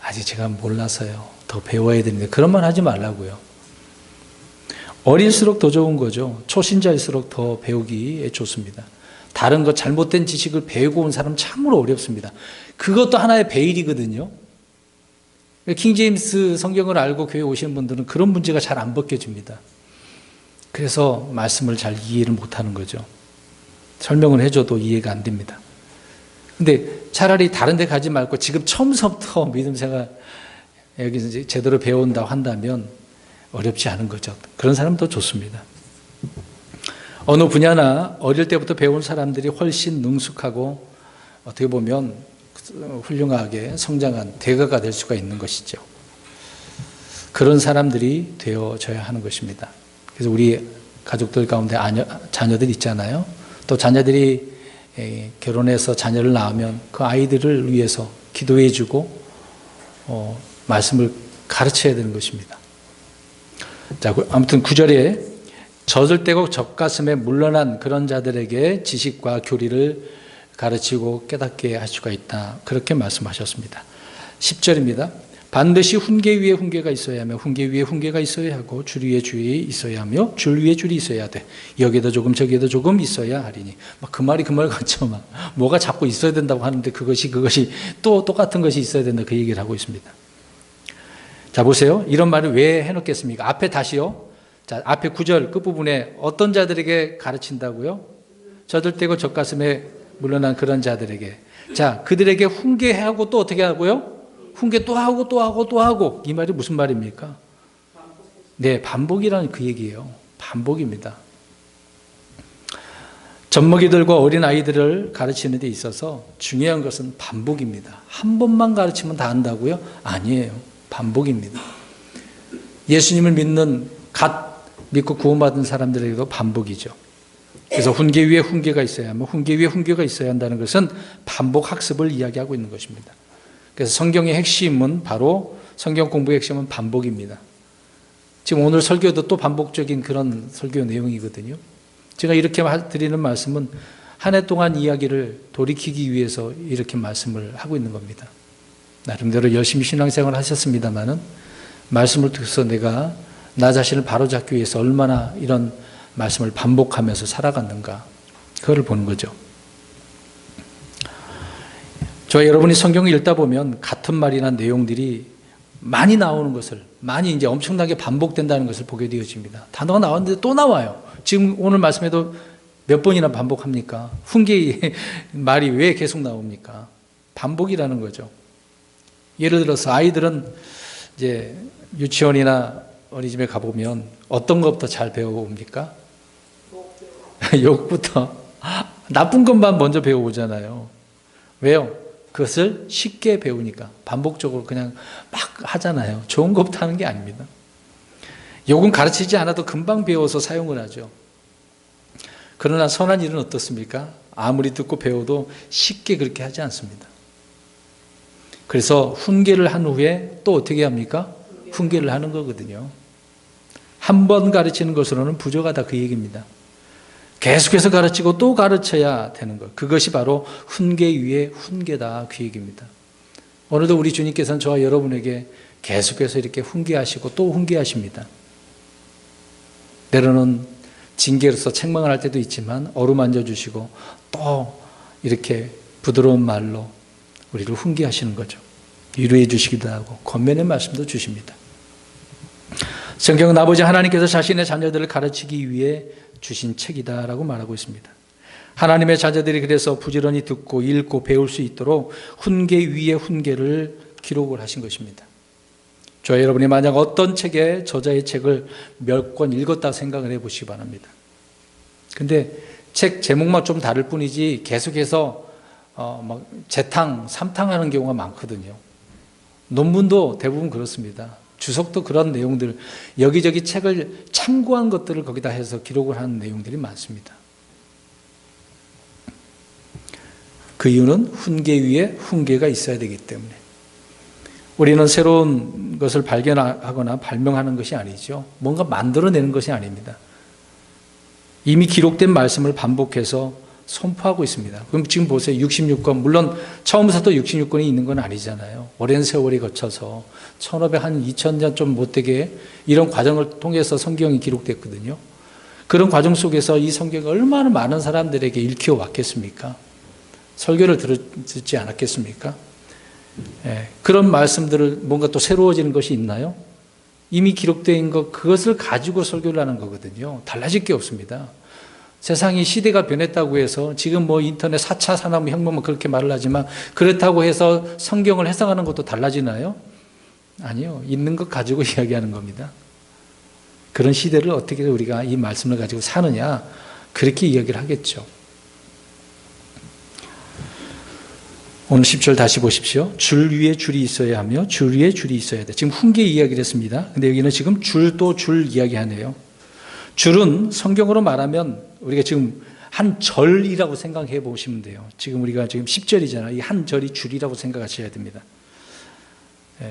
Speaker 1: 아직 제가 몰라서요. 더 배워야 되는데 그런 말 하지 말라고요. 어릴수록 더 좋은 거죠. 초신자일수록 더 배우기 좋습니다. 다른 것 잘못된 지식을 배우고 온 사람 참으로 어렵습니다. 그것도 하나의 베일이거든요. 킹제임스 성경을 알고 교회 오시는 분들은 그런 문제가 잘 안 벗겨집니다. 그래서 말씀을 잘 이해를 못하는 거죠. 설명을 해줘도 이해가 안 됩니다. 근데 차라리 다른 데 가지 말고 지금 처음부터 믿음 생활 여기서 제대로 배운다고 한다면 어렵지 않은 거죠. 그런 사람 더 좋습니다. 어느 분야나 어릴 때부터 배운 사람들이 훨씬 능숙하고 어떻게 보면 훌륭하게 성장한 대가가 될 수가 있는 것이죠. 그런 사람들이 되어져야 하는 것입니다. 그래서 우리 가족들 가운데 자녀들 있잖아요. 또 자녀들이 결혼해서 자녀를 낳으면 그 아이들을 위해서 기도해 주고 말씀을 가르쳐야 되는 것입니다. 자, 아무튼 9절에 젖을 떼고 젖가슴에 물러난 그런 자들에게 지식과 교리를 가르치고 깨닫게 할 수가 있다. 그렇게 말씀하셨습니다. 10절입니다. 반드시 훈계 위에 훈계가 있어야 하며 훈계 위에 훈계가 있어야 하고 줄 위에 줄이 있어야 하며 줄 위에 줄이 있어야 돼. 여기에도 조금 저기에도 조금 있어야 하리니. 그 말이 그 말 같죠. 뭐가 자꾸 있어야 된다고 하는데 그것이 또 똑같은 것이 있어야 된다. 그 얘기를 하고 있습니다. 자, 보세요. 이런 말을 왜 해놓겠습니까? 앞에 다시요. 자, 앞에 9절 끝부분에 어떤 자들에게 가르친다고요? 젖을 떼고 젖가슴에 물러난 그런 자들에게. 자, 그들에게 훈계하고 또 어떻게 하고요? 훈계 또 하고 또 하고 또 하고. 이 말이 무슨 말입니까? 네, 반복이라는 그 얘기예요. 반복입니다. 젖먹이들과 어린 아이들을 가르치는 데 있어서 중요한 것은 반복입니다. 한 번만 가르치면 다 안다고요? 아니에요. 반복입니다. 예수님을 믿는 갓 믿고 구원받은 사람들에게도 반복이죠. 그래서 훈계 위에 훈계가 있어야 하며 훈계 위에 훈계가 있어야 한다는 것은 반복 학습을 이야기하고 있는 것입니다. 그래서 성경의 핵심은 바로 성경 공부의 핵심은 반복입니다. 지금 오늘 설교도 또 반복적인 그런 설교 내용이거든요. 제가 이렇게 드리는 말씀은 한 해 동안 이야기를 돌이키기 위해서 이렇게 말씀을 하고 있는 겁니다. 나름대로 열심히 신앙생활을 하셨습니다마는 말씀을 듣고서 내가 나 자신을 바로잡기 위해서 얼마나 이런 말씀을 반복하면서 살아갔는가, 그거를 보는 거죠. 저와 여러분이 성경을 읽다 보면 같은 말이나 내용들이 많이 나오는 것을, 많이 이제 엄청나게 반복된다는 것을 보게 되어집니다. 단어가 나왔는데 또 나와요. 지금 오늘 말씀에도 몇 번이나 반복합니까? 훈계의 말이 왜 계속 나옵니까? 반복이라는 거죠. 예를 들어서 아이들은 이제 유치원이나 어린이집에 가보면 어떤 것부터 잘 배워옵니까? 욕부터. 나쁜 것만 먼저 배워오잖아요. 왜요? 그것을 쉽게 배우니까. 반복적으로 그냥 막 하잖아요. 좋은 것부터 하는 게 아닙니다. 욕은 가르치지 않아도 금방 배워서 사용을 하죠. 그러나 선한 일은 어떻습니까? 아무리 듣고 배워도 쉽게 그렇게 하지 않습니다. 그래서 훈계를 한 후에 또 어떻게 합니까? 훈계를 하는 거거든요. 한 번 가르치는 것으로는 부족하다, 그 얘기입니다. 계속해서 가르치고 또 가르쳐야 되는 것. 그것이 바로 훈계 위에 훈계다, 그 얘기입니다. 오늘도 우리 주님께서는 저와 여러분에게 계속해서 이렇게 훈계하시고 또 훈계하십니다. 때로는 징계로서 책망을 할 때도 있지만 어루만져 주시고 또 이렇게 부드러운 말로 우리를 훈계하시는 거죠. 위로해 주시기도 하고 권면의 말씀도 주십니다. 성경은 아버지 하나님께서 자신의 자녀들을 가르치기 위해 주신 책이다라고 말하고 있습니다. 하나님의 자녀들이 그래서 부지런히 듣고 읽고 배울 수 있도록 훈계 위에 훈계를 기록을 하신 것입니다. 저와 여러분이 만약 어떤 책에 저자의 책을 몇 권 읽었다 생각을 해보시기 바랍니다. 근데 책 제목만 좀 다를 뿐이지 계속해서 재탕, 삼탕하는 경우가 많거든요. 논문도 대부분 그렇습니다. 주석도 그런 내용들, 여기저기 책을 참고한 것들을 거기다 해서 기록을 하는 내용들이 많습니다. 그 이유는 훈계 위에 훈계가 있어야 되기 때문에. 우리는 새로운 것을 발견하거나 발명하는 것이 아니죠. 뭔가 만들어내는 것이 아닙니다. 이미 기록된 말씀을 반복해서 선포하고 있습니다. 그럼 지금 보세요. 66권, 물론 처음부터 66권이 있는 건 아니잖아요. 오랜 세월이 거쳐서 1500, 한 2000년 좀 못되게 이런 과정을 통해서 성경이 기록됐거든요. 그런 과정 속에서 이 성경이 얼마나 많은 사람들에게 읽혀 왔겠습니까? 설교를 듣지 않았겠습니까? 그런 말씀들을 뭔가 또 새로워지는 것이 있나요? 이미 기록된 것, 그것을 가지고 설교를 하는 거거든요. 달라질 게 없습니다. 세상이 시대가 변했다고 해서 지금 인터넷 4차 산업혁명만 그렇게 말을 하지만 그렇다고 해서 성경을 해석하는 것도 달라지나요? 아니요. 있는 것 가지고 이야기하는 겁니다. 그런 시대를 어떻게 우리가 이 말씀을 가지고 사느냐, 그렇게 이야기를 하겠죠. 오늘 10절 다시 보십시오. 줄 위에 줄이 있어야 하며 줄 위에 줄이 있어야 돼. 지금 훈계 이야기를 했습니다. 근데 여기는 지금 줄 또 줄 이야기하네요. 줄은 성경으로 말하면 우리가 지금 한 절이라고 생각해 보시면 돼요. 지금 우리가 지금 10절이잖아요. 이 한 절이 줄이라고 생각하셔야 됩니다.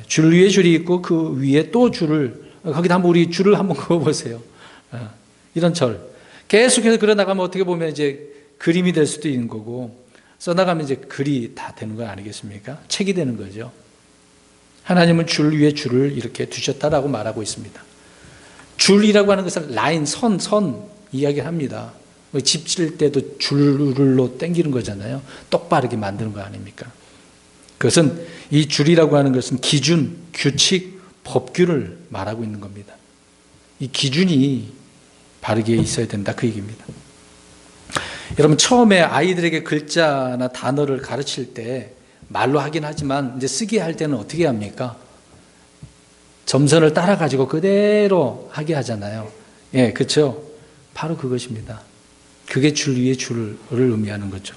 Speaker 1: 줄 위에 줄이 있고 그 위에 또 줄을, 거기다 한번 우리 줄을 한번 그어보세요. 이런 절. 계속해서 그려나가면 어떻게 보면 이제 그림이 될 수도 있는 거고, 써나가면 이제 글이 다 되는 거 아니겠습니까? 책이 되는 거죠. 하나님은 줄 위에 줄을 이렇게 두셨다라고 말하고 있습니다. 줄이라고 하는 것은 라인, 선 이야기를 합니다. 집 질 때도 줄로 당기는 거잖아요. 똑바르게 만드는 거 아닙니까? 그것은 이 줄이라고 하는 것은 기준, 규칙, 법규를 말하고 있는 겁니다. 이 기준이 바르게 있어야 된다, 그 얘기입니다. 여러분, 처음에 아이들에게 글자나 단어를 가르칠 때 말로 하긴 하지만 이제 쓰게 할 때는 어떻게 합니까? 점선을 따라 가지고 그대로 하게 하잖아요. 예, 그렇죠. 바로 그것입니다. 그게 줄 위에 줄을 의미하는 거죠.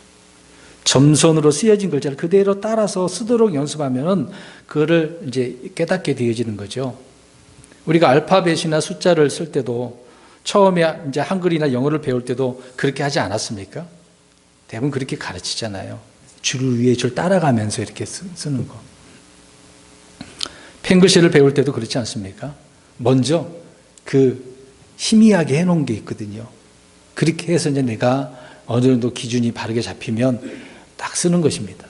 Speaker 1: 점선으로 쓰여진 글자를 그대로 따라서 쓰도록 연습하면은 그거를 이제 깨닫게 되어지는 거죠. 우리가 알파벳이나 숫자를 쓸 때도 처음에 이제 한글이나 영어를 배울 때도 그렇게 하지 않았습니까? 대부분 그렇게 가르치잖아요. 줄 위에 줄 따라가면서 이렇게 쓰는 거. 펜글씨를 배울 때도 그렇지 않습니까? 먼저 그 희미하게 해놓은 게 있거든요. 그렇게 해서 이제 내가 어느 정도 기준이 바르게 잡히면 딱 쓰는 것입니다.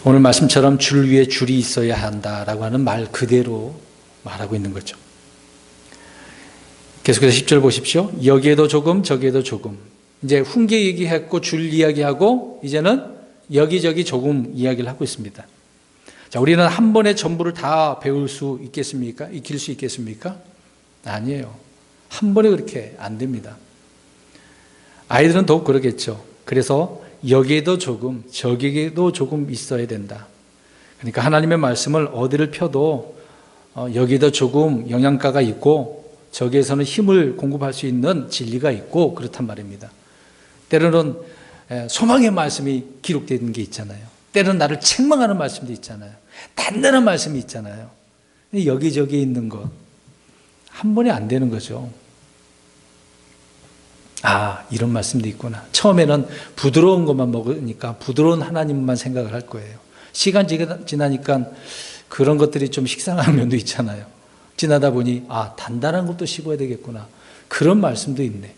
Speaker 1: 오늘 말씀처럼 줄 위에 줄이 있어야 한다라고 하는 말 그대로 말하고 있는 거죠. 계속해서 10절 보십시오. 여기에도 조금 저기에도 조금. 이제 훈계 얘기했고 줄 이야기하고 이제는 여기저기 조금 이야기를 하고 있습니다. 자, 우리는 한 번에 전부를 다 배울 수 있겠습니까? 익힐 수 있겠습니까? 아니에요. 한 번에 그렇게 안 됩니다. 아이들은 더욱 그러겠죠. 그래서 여기에도 조금 저기에도 조금 있어야 된다. 그러니까 하나님의 말씀을 어디를 펴도 여기에도 조금 영양가가 있고 저기에서는 힘을 공급할 수 있는 진리가 있고 그렇단 말입니다. 때로는 소망의 말씀이 기록되는 게 있잖아요. 때로는 나를 책망하는 말씀도 있잖아요. 단단한 말씀이 있잖아요. 여기저기 있는 것 한 번에 안 되는 거죠. 아, 이런 말씀도 있구나. 처음에는 부드러운 것만 먹으니까 부드러운 하나님만 생각을 할 거예요. 시간 지나니까 그런 것들이 좀 식상한 면도 있잖아요. 지나다 보니 아, 단단한 것도 씹어야 되겠구나. 그런 말씀도 있네.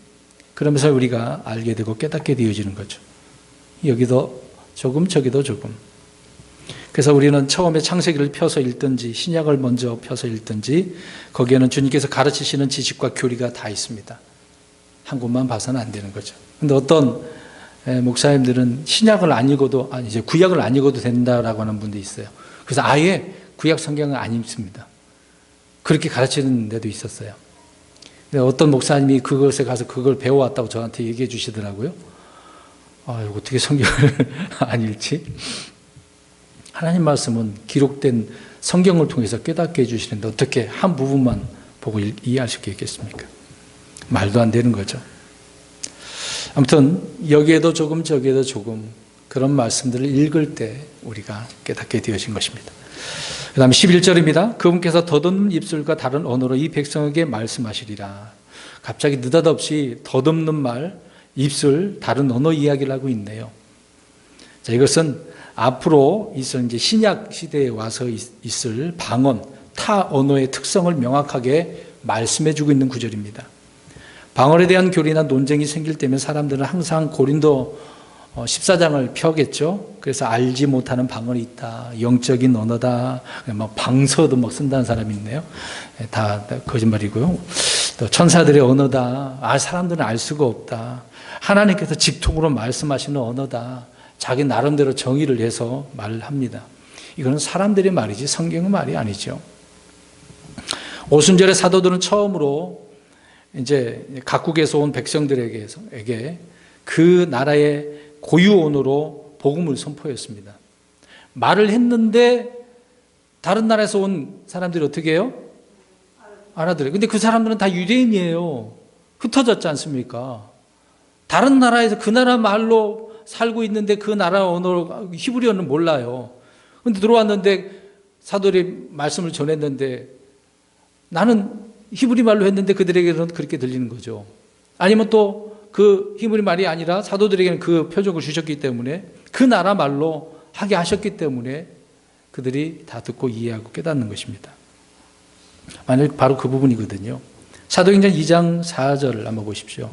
Speaker 1: 그러면서 우리가 알게 되고 깨닫게 되어지는 거죠. 여기도 조금 저기도 조금. 그래서 우리는 처음에 창세기를 펴서 읽든지 신약을 먼저 펴서 읽든지 거기에는 주님께서 가르치시는 지식과 교리가 다 있습니다. 한 곳만 봐서는 안 되는 거죠. 근데 어떤 목사님들은 신약을 안 읽어도, 이제 구약을 안 읽어도 된다라고 하는 분도 있어요. 그래서 아예 구약 성경을 안 읽습니다. 그렇게 가르치는 데도 있었어요. 근데 어떤 목사님이 그것에 가서 그걸 배워왔다고 저한테 얘기해 주시더라고요. 어떻게 성경을 안 읽지? 하나님 말씀은 기록된 성경을 통해서 깨닫게 해주시는데 어떻게 한 부분만 보고 이해할 수 있겠습니까? 말도 안 되는 거죠. 아무튼 여기에도 조금 저기에도 조금 그런 말씀들을 읽을 때 우리가 깨닫게 되어진 것입니다. 그 다음에 11절입니다. 그분께서 더듬는 입술과 다른 언어로 이 백성에게 말씀하시리라. 갑자기 느닷없이 더듬는 말, 입술, 다른 언어 이야기를 하고 있네요. 자, 이것은 앞으로 있을 이제 신약 시대에 와서 있을 방언, 타 언어의 특성을 명확하게 말씀해주고 있는 구절입니다. 방언에 대한 교리나 논쟁이 생길 때면 사람들은 항상 고린도 14장을 펴겠죠. 그래서 알지 못하는 방언이 있다. 영적인 언어다. 방서도 막 쓴다는 사람이 있네요. 다 거짓말이고요. 또 천사들의 언어다. 사람들은 알 수가 없다. 하나님께서 직통으로 말씀하시는 언어다. 자기 나름대로 정의를 해서 말을 합니다. 이거는 사람들의 말이지 성경의 말이 아니죠. 오순절의 사도들은 처음으로 이제 각국에서 온 백성들에게 그 나라의 고유 언어로 복음을 선포했습니다. 말을 했는데 다른 나라에서 온 사람들이 어떻게 해요? 알아들어요. 근데 그 사람들은 다 유대인이에요. 흩어졌지 않습니까? 다른 나라에서 그 나라 말로 살고 있는데 그 나라 언어로 히브리어는 몰라요. 근데 들어왔는데 사도들이 말씀을 전했는데 나는 히브리 말로 했는데 그들에게는 그렇게 들리는 거죠. 아니면 또 그 히브리 말이 아니라 사도들에게는 그 표적을 주셨기 때문에 그 나라 말로 하게 하셨기 때문에 그들이 다 듣고 이해하고 깨닫는 것입니다. 만약 바로 그 부분이거든요. 사도행전 2장 4절을 한번 보십시오.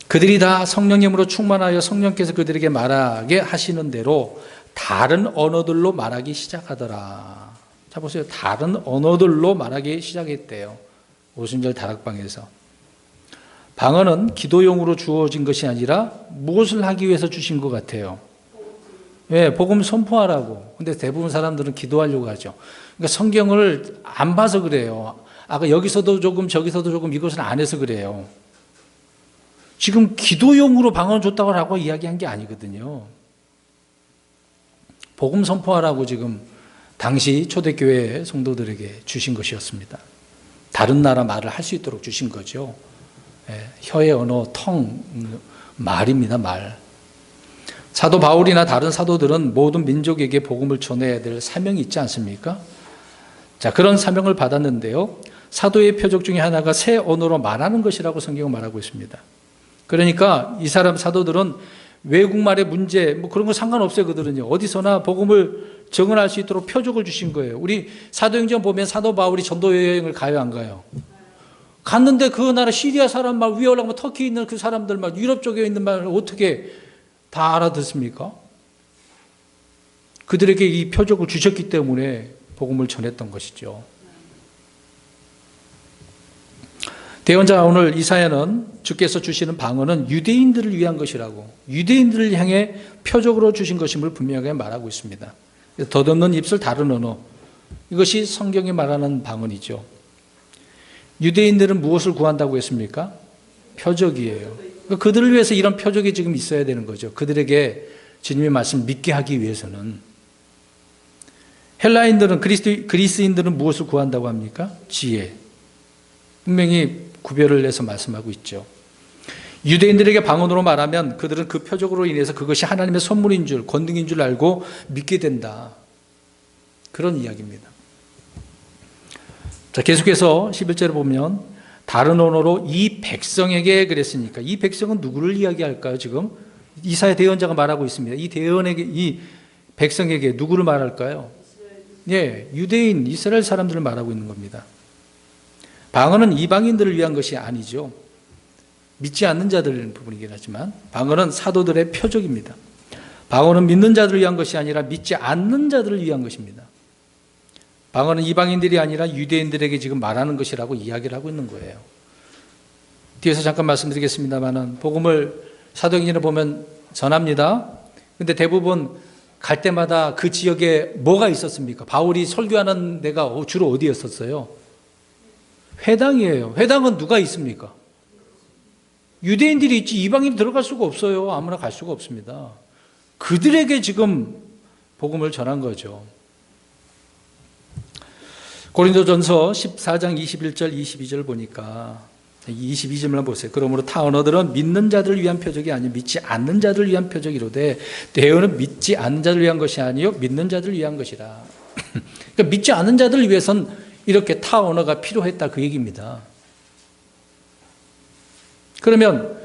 Speaker 1: 그들이 다 성령님으로 충만하여 성령께서 그들에게 말하게 하시는 대로 다른 언어들로 말하기 시작하더라. 자 보세요. 다른 언어들로 말하기 시작했대요. 오순절 다락방에서. 방언은 기도용으로 주어진 것이 아니라 무엇을 하기 위해서 주신 것 같아요? 예, 복음 선포하라고. 근데 대부분 사람들은 기도하려고 하죠. 그러니까 성경을 안 봐서 그래요. 아까 여기서도 조금 저기서도 조금 이것을 안 해서 그래요. 지금 기도용으로 방언 줬다고 하고 이야기한 게 아니거든요. 복음 선포하라고 지금 당시 초대교회 성도들에게 주신 것이었습니다. 다른 나라 말을 할 수 있도록 주신 거죠. 혀의 언어, 텅, 말입니다, 말. 사도 바울이나 다른 사도들은 모든 민족에게 복음을 전해야 될 사명이 있지 않습니까? 자, 그런 사명을 받았는데요. 사도의 표적 중에 하나가 새 언어로 말하는 것이라고 성경은 말하고 있습니다. 그러니까 이 사람 사도들은 외국말의 문제, 뭐 그런 거 상관없어요, 그들은요. 어디서나 복음을 증언할 수 있도록 표적을 주신 거예요. 우리 사도행전 보면 사도 바울이 전도 여행을 가요, 안 가요? 갔는데 그 나라 시리아 사람 말, 위에 올라가면 터키에 있는 그 사람들 말, 유럽 쪽에 있는 말을 어떻게 다 알아듣습니까? 그들에게 이 표적을 주셨기 때문에 복음을 전했던 것이죠. 대언자 오늘 이사야는 주께서 주시는 방언은 유대인들을 위한 것이라고, 유대인들을 향해 표적으로 주신 것임을 분명하게 말하고 있습니다. 덧없는 입술 다른 언어, 이것이 성경이 말하는 방언이죠. 유대인들은 무엇을 구한다고 했습니까? 표적이에요. 그들을 위해서 이런 표적이 지금 있어야 되는 거죠. 그들에게 주님의 말씀을 믿게 하기 위해서는. 헬라인들은, 그리스인들은 무엇을 구한다고 합니까? 지혜. 분명히 구별을 해서 말씀하고 있죠. 유대인들에게 방언으로 말하면 그들은 그 표적으로 인해서 그것이 하나님의 선물인 줄, 권능인 줄 알고 믿게 된다. 그런 이야기입니다. 자, 계속해서 11절에 보면 다른 언어로 이 백성에게 그랬으니까 이 백성은 누구를 이야기할까요? 지금 이사야 대언자가 말하고 있습니다. 이 대언에게, 이 백성에게 누구를 말할까요? 예, 유대인 이스라엘 사람들을 말하고 있는 겁니다. 방언은 이방인들을 위한 것이 아니죠. 믿지 않는 자들 부분이긴 하지만 방언은 사도들의 표적입니다. 방언은 믿는 자들을 위한 것이 아니라 믿지 않는 자들을 위한 것입니다. 방언은 이방인들이 아니라 유대인들에게 지금 말하는 것이라고 이야기를 하고 있는 거예요. 뒤에서 잠깐 말씀드리겠습니다만은 복음을 사도행전에 보면 전합니다. 근데 대부분 갈 때마다 그 지역에 뭐가 있었습니까? 바울이 설교하는 데가 주로 어디였었어요? 회당이에요. 회당은 누가 있습니까? 유대인들이 있지 이방인이 들어갈 수가 없어요. 아무나 갈 수가 없습니다. 그들에게 지금 복음을 전한 거죠. 고린도전서 14장 21절 22절 보니까 22절만 보세요. 그러므로 타 언어들은 믿는 자들을 위한 표적이 아니요 믿지 않는 자들을 위한 표적이로되 대언은 믿지 않는 자들을 위한 것이 아니요 믿는 자들을 위한 것이라. 그러니까 믿지 않는 자들을 위해서는 이렇게 타 언어가 필요했다 그 얘기입니다. 그러면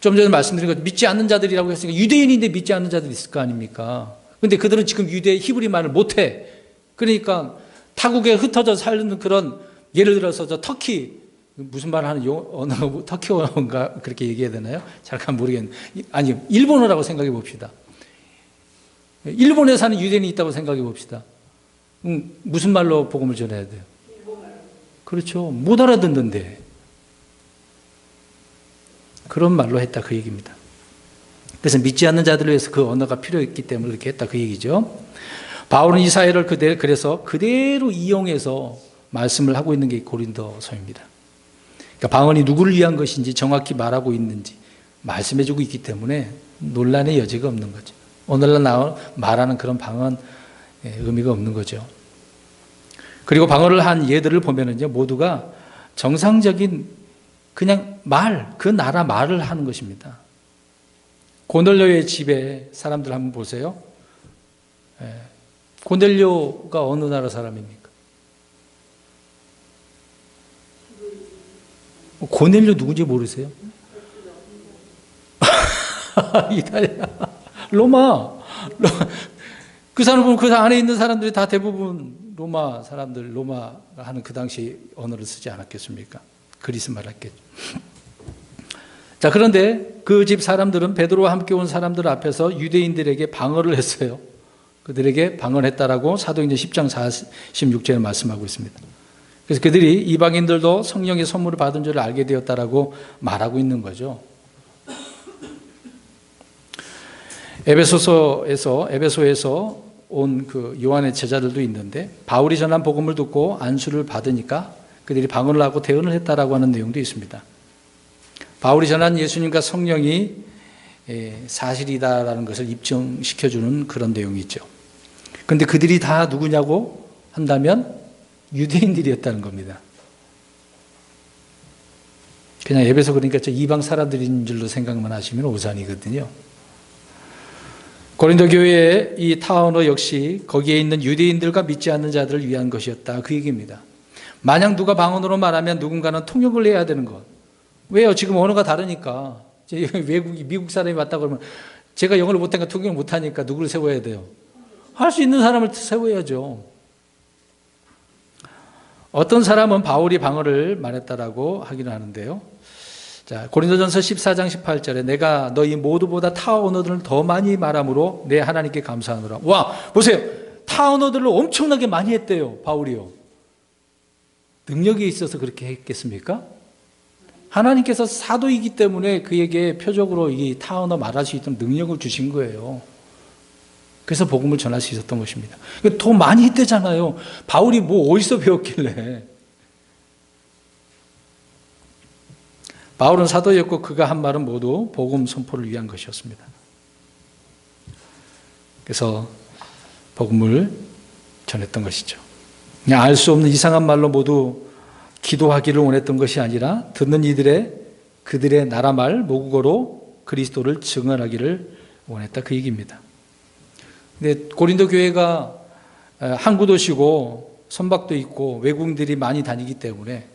Speaker 1: 좀 전에 말씀드린 것 믿지 않는 자들이라고 했으니까 유대인인데 믿지 않는 자들이 있을 거 아닙니까? 그런데 그들은 지금 유대 히브리 말을 못해. 그러니까 타국에 흩어져 사는 그런, 예를 들어서 저 터키, 무슨 말 하는 언어, 터키어인가 그렇게 얘기해야 되나요? 잘 모르겠는데. 아니, 일본어라고 생각해 봅시다. 일본에 사는 유대인이 있다고 생각해 봅시다. 무슨 말로 복음을 전해야 돼요? 그렇죠. 못 알아듣는데. 그런 말로 했다 그 얘기입니다. 그래서 믿지 않는 자들을 위해서 그 언어가 필요했기 때문에 그렇게 했다 그 얘기죠. 바울은 이사야를 그래서 그대로 이용해서 말씀을 하고 있는 게 고린도서입니다. 그러니까 방언이 누구를 위한 것인지 정확히 말하고 있는지 말씀해주고 있기 때문에 논란의 여지가 없는 거죠. 오늘날 말하는 그런 방언 의미가 없는 거죠. 그리고 방언을 한 예들을 보면은요, 모두가 정상적인 그냥 그 나라 말을 하는 것입니다. 고넬료의 집에 사람들 한번 보세요. 고넬료가 어느 나라 사람입니까? 고넬료 누군지 모르세요? 이탈리아, 로마. 그 사람 보면 그 안에 있는 사람들이 다 대부분 로마 사람들, 로마가 하는 그 당시 언어를 쓰지 않았겠습니까? 그리스 말 했겠죠. 자, 그런데 그 집 사람들은 베드로와 함께 온 사람들 앞에서 유대인들에게 방언을 했어요. 그들에게 방언했다라고 사도행전 10장 46절에 말씀하고 있습니다. 그래서 그들이 이방인들도 성령의 선물을 받은 줄 알게 되었다라고 말하고 있는 거죠. 에베소에서 온 그 요한의 제자들도 있는데 바울이 전한 복음을 듣고 안수를 받으니까 그들이 방언을 하고 대언을 했다라고 하는 내용도 있습니다. 바울이 전한 예수님과 성령이 사실이다라는 것을 입증시켜주는 그런 내용이 있죠. 그런데 그들이 다 누구냐고 한다면 유대인들이었다는 겁니다. 그냥 에베소 그러니까 저 이방 사람들인 줄로 생각만 하시면 오산이거든요. 고린도 교회의 이 타언어 역시 거기에 있는 유대인들과 믿지 않는 자들을 위한 것이었다. 그 얘기입니다. 만약 누가 방언으로 말하면 누군가는 통역을 해야 되는 것. 왜요? 지금 언어가 다르니까. 미국 사람이 왔다 그러면 제가 영어를 못하니까 통역을 못하니까 누구를 세워야 돼요? 할 수 있는 사람을 세워야죠. 어떤 사람은 바울이 방언을 말했다라고 하기는 하는데요. 자, 고린도전서 14장 18절에 내가 너희 모두보다 타 언어들을 더 많이 말함으로 내 하나님께 감사하노라. 와, 보세요. 타 언어들을 엄청나게 많이 했대요. 바울이요. 능력이 있어서 그렇게 했겠습니까? 하나님께서 사도이기 때문에 그에게 표적으로 이 타 언어 말할 수 있던 능력을 주신 거예요. 그래서 복음을 전할 수 있었던 것입니다. 더 많이 했대잖아요. 바울이 뭐 어디서 배웠길래. 바울은 사도였고 그가 한 말은 모두 복음 선포를 위한 것이었습니다. 그래서 복음을 전했던 것이죠. 그냥 알 수 없는 이상한 말로 모두 기도하기를 원했던 것이 아니라 듣는 그들의 나라 말 모국어로 그리스도를 증언하기를 원했다, 그 얘기입니다. 근데 고린도 교회가 항구 도시고 선박도 있고 외국인들이 많이 다니기 때문에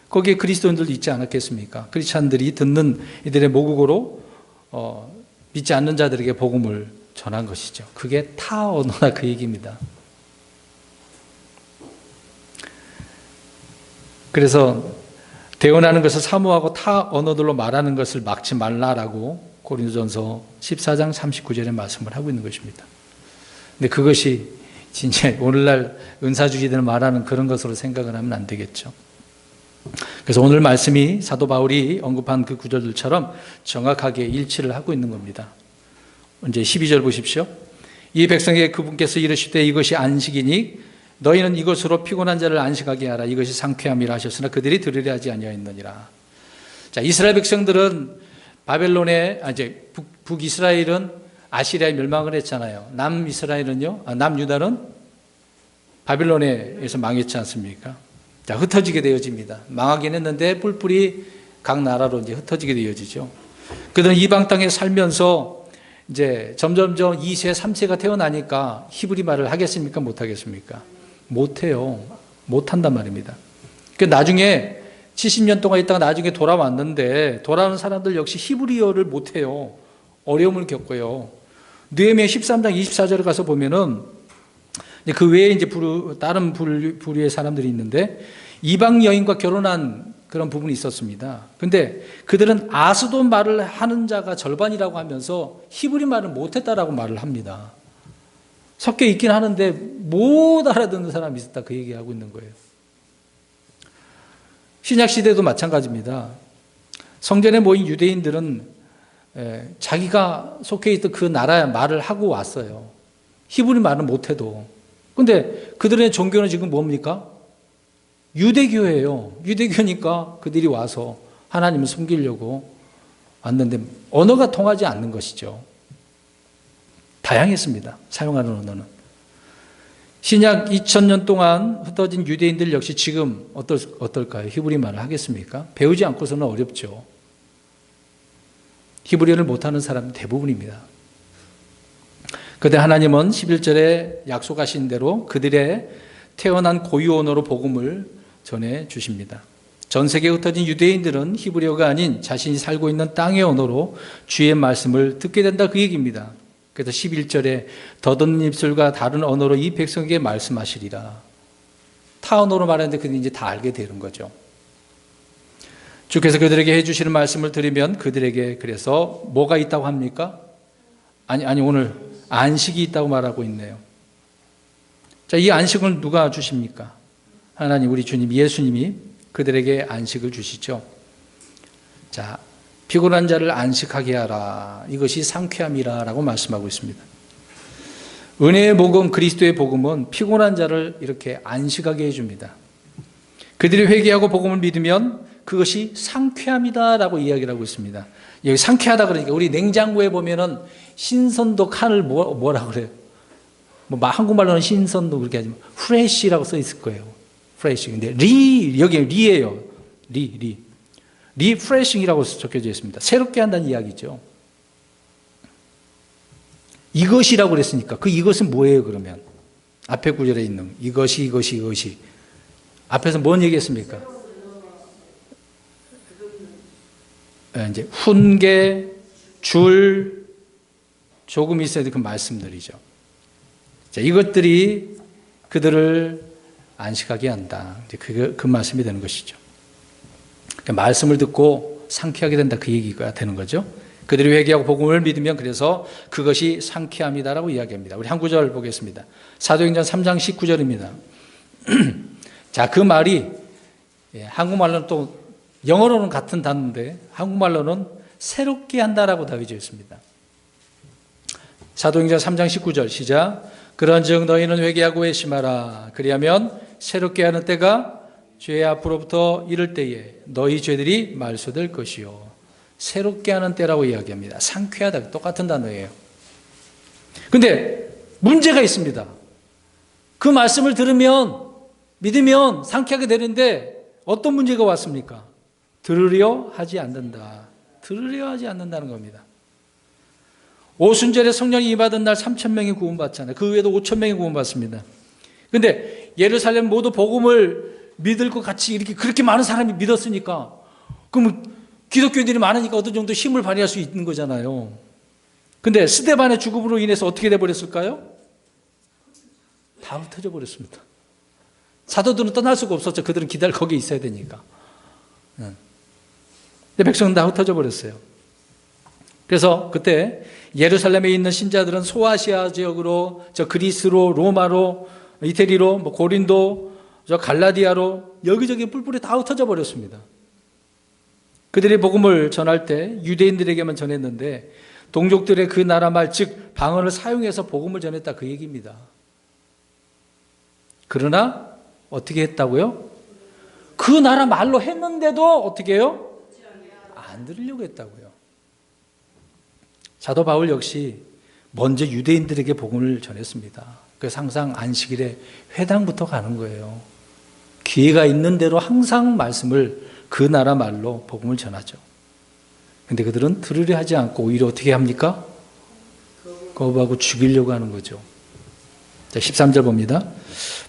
Speaker 1: 거기에 그리스도인들도 있지 않았겠습니까? 크리스찬들이 듣는 이들의 모국어로 믿지 않는 자들에게 복음을 전한 것이죠. 그게 타 언어다, 그 얘기입니다. 그래서 대언하는 것을 사모하고 타 언어들로 말하는 것을 막지 말라라고 고린도전서 14장 39절에 말씀을 하고 있는 것입니다. 근데 그것이 진짜 오늘날 은사주의들 말하는 그런 것으로 생각을 하면 안 되겠죠. 그래서 오늘 말씀이 사도 바울이 언급한 그 구절들처럼 정확하게 일치를 하고 있는 겁니다. 이제 12절 보십시오. 이 백성에게 그분께서 이르시되 이것이 안식이니 너희는 이것으로 피곤한 자를 안식하게 하라. 이것이 상쾌함이라 하셨으나 그들이 들으려 하지 아니하였느니라. 자, 이스라엘 백성들은 바벨론에 이제 북이스라엘은 아시리아에 멸망을 했잖아요. 남유다는 바빌론에서 망했지 않습니까? 자, 흩어지게 되어집니다. 망하긴 했는데 뿔뿔이 각 나라로 이제 흩어지게 되어지죠. 그들은 이방 땅에 살면서 이제 점점점 2세, 3세가 태어나니까 히브리 말을 하겠습니까? 못 하겠습니까? 못 해요. 못 한단 말입니다. 그 나중에 70년 동안 있다가 나중에 돌아왔는데 돌아오는 사람들 역시 히브리어를 못 해요. 어려움을 겪어요. 느헤미야 13장 24절에 가서 보면은 그 외에 이제 다른 부류의 사람들이 있는데 이방 여인과 결혼한 그런 부분이 있었습니다. 근데 그들은 아스돈 말을 하는 자가 절반이라고 하면서 히브리 말을 못했다라고 말을 합니다. 섞여 있긴 하는데 못 알아듣는 사람이 있었다, 그 얘기하고 있는 거예요. 신약 시대도 마찬가지입니다. 성전에 모인 유대인들은 자기가 속해 있던 그 나라의 말을 하고 왔어요. 히브리 말은 못해도. 근데 그들의 종교는 지금 뭡니까? 유대교예요. 유대교니까 그들이 와서 하나님을 섬기려고 왔는데 언어가 통하지 않는 것이죠. 다양했습니다. 사용하는 언어는. 신약 2000년 동안 흩어진 유대인들 역시 지금 어떨까요? 히브리말을 하겠습니까? 배우지 않고서는 어렵죠. 히브리어를 못하는 사람은 대부분입니다. 그런데 하나님은 11절에 약속하신 대로 그들의 태어난 고유 언어로 복음을 전해 주십니다. 전 세계에 흩어진 유대인들은 히브리어가 아닌 자신이 살고 있는 땅의 언어로 주의 말씀을 듣게 된다, 그 얘기입니다. 그래서 11절에 더듬는 입술과 다른 언어로 이 백성에게 말씀하시리라. 타 언어로 말하는데 그들이 이제 다 알게 되는 거죠. 주께서 그들에게 해주시는 말씀을 들으면 그들에게 그래서 뭐가 있다고 합니까? 아니 오늘 안식이 있다고 말하고 있네요. 자, 이 안식을 누가 주십니까? 하나님, 우리 주님 예수님이 그들에게 안식을 주시죠. 자, 피곤한 자를 안식하게 하라. 이것이 상쾌함이라 라고 말씀하고 있습니다. 은혜의 복음, 그리스도의 복음은 피곤한 자를 이렇게 안식하게 해줍니다. 그들이 회개하고 복음을 믿으면 그것이 상쾌함이다 라고 이야기를 하고 있습니다. 여기 상쾌하다 그러니까 우리 냉장고에 보면은 신선도 칸을 뭐라 그래요? 한국말로는 신선도 그렇게 하지만 프레시라고 써 있을 거예요. 프레시. 근데 여기 리예요. 리프레싱이라고 적혀져 있습니다. 새롭게 한다는 이야기죠. 이것이라고 그랬으니까 그 이것은 뭐예요 그러면? 앞에 구절에 있는 이것이 앞에서 뭔 얘기했습니까? 이제 훈계, 줄, 조금 있어야 될 그 말씀들이죠. 자, 이것들이 그들을 안식하게 한다. 이제 그 말씀이 되는 것이죠. 말씀을 듣고 상쾌하게 된다, 그 얘기가 되는 거죠. 그들이 회개하고 복음을 믿으면 그래서 그것이 상쾌함이다라고 이야기합니다. 우리 한 구절 보겠습니다. 사도행전 3장 19절입니다. 자, 그 말이 한국말로는 또 영어로는 같은 단어인데 한국말로는 새롭게 한다라고 되어져 있습니다. 사도행전 3장 19절 시작. 그런즉 너희는 회개하고 회심하라. 그리하면 새롭게 하는 때가 죄 앞으로부터 이를 때에 너희 죄들이 말소될 것이요. 새롭게 하는 때라고 이야기합니다. 상쾌하다, 똑같은 단어예요. 그런데 문제가 있습니다. 그 말씀을 들으면 믿으면 상쾌하게 되는데 어떤 문제가 왔습니까? 들으려 하지 않는다. 들으려 하지 않는다는 겁니다. 오순절에 성령이 임하던 날 3,000명이 구원받잖아요. 그 외에도 5,000명이 구원받습니다. 그런데 예루살렘 모두 복음을 믿을 것 같이 이렇게 그렇게 많은 사람이 믿었으니까 그럼 기독교인들이 많으니까 어느 정도 힘을 발휘할 수 있는 거잖아요. 그런데 스데반의 죽음으로 인해서 어떻게 돼버렸을까요? 다 흩어져 버렸습니다. 사도들은 떠날 수가 없었죠. 그들은 거기에 있어야 되니까. 근데 백성은 다 흩어져 버렸어요. 그래서 그때 예루살렘에 있는 신자들은 소아시아 지역으로, 그리스로, 로마로, 이태리로, 고린도, 갈라디아로 여기저기 뿔뿔이 다 흩어져 버렸습니다. 그들이 복음을 전할 때 유대인들에게만 전했는데 동족들의 그 나라 말, 즉 방언을 사용해서 복음을 전했다, 그 얘기입니다. 그러나 어떻게 했다고요? 그 나라 말로 했는데도 어떻게 해요? 안 들으려고 했다고요. 사도 바울 역시 먼저 유대인들에게 복음을 전했습니다. 그래서 항상 안식일에 회당부터 가는 거예요. 기회가 있는 대로 항상 말씀을 그 나라 말로 복음을 전하죠. 그런데 그들은 들으려 하지 않고 오히려 어떻게 합니까? 거부하고 죽이려고 하는 거죠. 자, 13절 봅니다.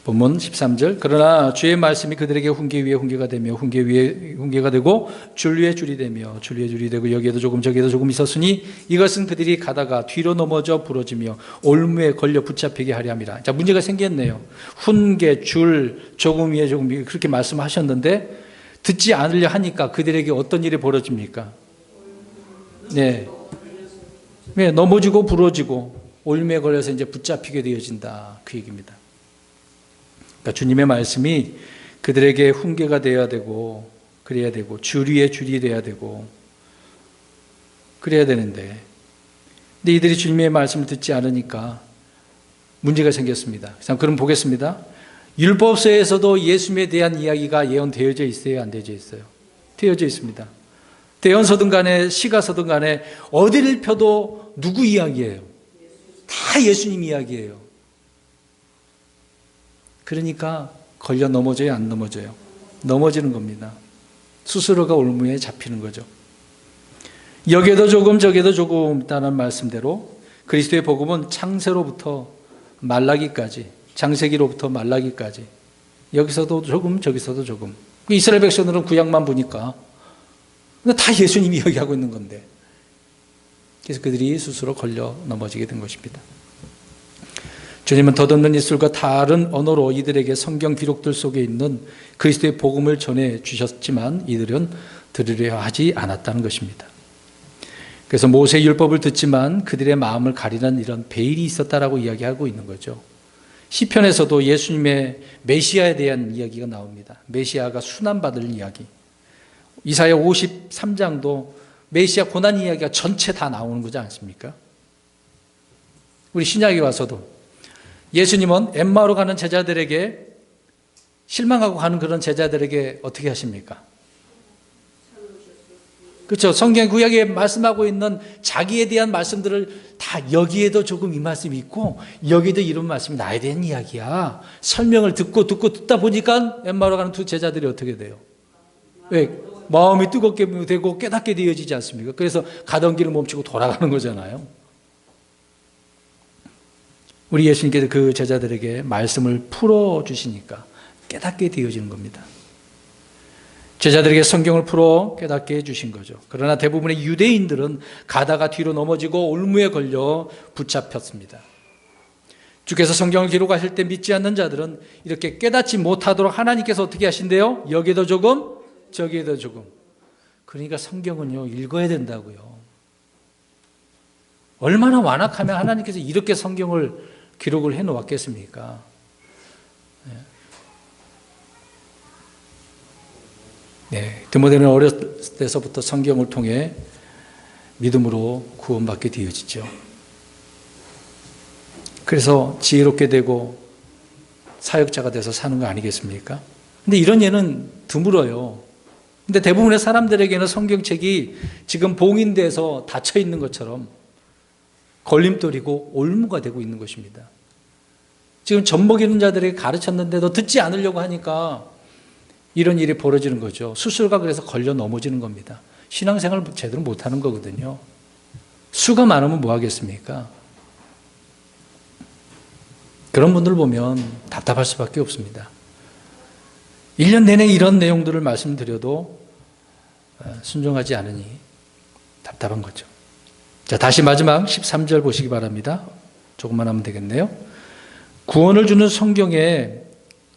Speaker 1: 본문 13절. 그러나 주의 말씀이 그들에게 훈계 위에 훈계가 되며 훈계 위에 훈계가 되고 줄 위에 줄이 되며 줄 위에 줄이 되고 여기에도 조금 저기에도 조금 있었으니 이것은 그들이 가다가 뒤로 넘어져 부러지며 올무에 걸려 붙잡히게 하려 함이라. 자, 문제가 생겼네요. 훈계, 줄, 조금 위에 조금 그렇게 말씀하셨는데 듣지 않으려 하니까 그들에게 어떤 일이 벌어집니까? 네, 넘어지고 부러지고 올무에 걸려서 이제 붙잡히게 되어진다, 그 얘기입니다. 그러니까 주님의 말씀이 그들에게 훈계가 되어야 되고 그래야 되고 줄 위에 줄이 돼야 되고 그래야 되는데, 근데 이들이 주님의 말씀을 듣지 않으니까 문제가 생겼습니다. 그럼 보겠습니다. 율법서에서도 예수님에 대한 이야기가 예언되어져 있어요, 안 되어져 있어요? 되어져 있습니다. 대언서든 간에 시가서든 간에 어디를 펴도 누구 이야기예요? 다 예수님 이야기예요. 그러니까 걸려 넘어져요, 안 넘어져요? 넘어지는 겁니다. 스스로가 올무에 잡히는 거죠. 여기에도 조금 저기에도 조금 있다는 말씀대로 그리스도의 복음은 창세로부터 말라기까지, 창세기로부터 말라기까지 여기서도 조금 저기서도 조금. 이스라엘 백성들은 구약만 보니까 다 예수님이 이야기하고 있는 건데, 그래서 그들이 스스로 걸려 넘어지게 된 것입니다. 주님은 덧없는 입술과 다른 언어로 이들에게 성경 기록들 속에 있는 그리스도의 복음을 전해 주셨지만 이들은 들으려 하지 않았다는 것입니다. 그래서 모세의 율법을 듣지만 그들의 마음을 가리는 이런 베일이 있었다라고 이야기하고 있는 거죠. 시편에서도 예수님의 메시아에 대한 이야기가 나옵니다. 메시아가 순환받을 이야기. 이사야 53장도 메시아 고난 이야기가 전체 다 나오는 거지 않습니까? 우리 신약에 와서도 예수님은 엠마오로 가는 제자들에게, 실망하고 가는 그런 제자들에게 어떻게 하십니까? 그렇죠. 성경 구약에 말씀하고 있는 자기에 대한 말씀들을 다 여기에도 조금 이 말씀이 있고 여기도 이런 말씀이 나에 대한 이야기야. 설명을 듣다 보니까 엠마오로 가는 두 제자들이 어떻게 돼요? 왜? 마음이 뜨겁게 되고 깨닫게 되어지지 않습니까? 그래서 가던 길을 멈추고 돌아가는 거잖아요. 우리 예수님께서 그 제자들에게 말씀을 풀어주시니까 깨닫게 되어지는 겁니다. 제자들에게 성경을 풀어 깨닫게 해주신 거죠. 그러나 대부분의 유대인들은 가다가 뒤로 넘어지고 올무에 걸려 붙잡혔습니다. 주께서 성경을 기록하실 때 믿지 않는 자들은 이렇게 깨닫지 못하도록 하나님께서 어떻게 하신대요? 여기도 조금, 저기에도 조금. 그러니까 성경은요, 읽어야 된다고요. 얼마나 완악하면 하나님께서 이렇게 성경을 기록을 해 놓았겠습니까? 네, 디모데는 어렸을 때서부터 성경을 통해 믿음으로 구원받게 되어지죠. 그래서 지혜롭게 되고 사역자가 돼서 사는 거 아니겠습니까? 근데 이런 예는 드물어요. 근데 대부분의 사람들에게는 성경책이 지금 봉인돼서 닫혀 있는 것처럼 걸림돌이고 올무가 되고 있는 것입니다. 지금 젖먹이는 자들에게 가르쳤는데도 듣지 않으려고 하니까 이런 일이 벌어지는 거죠. 스스로가 그래서 걸려 넘어지는 겁니다. 신앙생활을 제대로 못하는 거거든요. 수가 많으면 뭐 하겠습니까? 그런 분들 보면 답답할 수밖에 없습니다. 1년 내내 이런 내용들을 말씀드려도 순종하지 않으니 답답한 거죠. 자, 다시 마지막 13절 보시기 바랍니다. 조금만 하면 되겠네요. 구원을 주는 성경에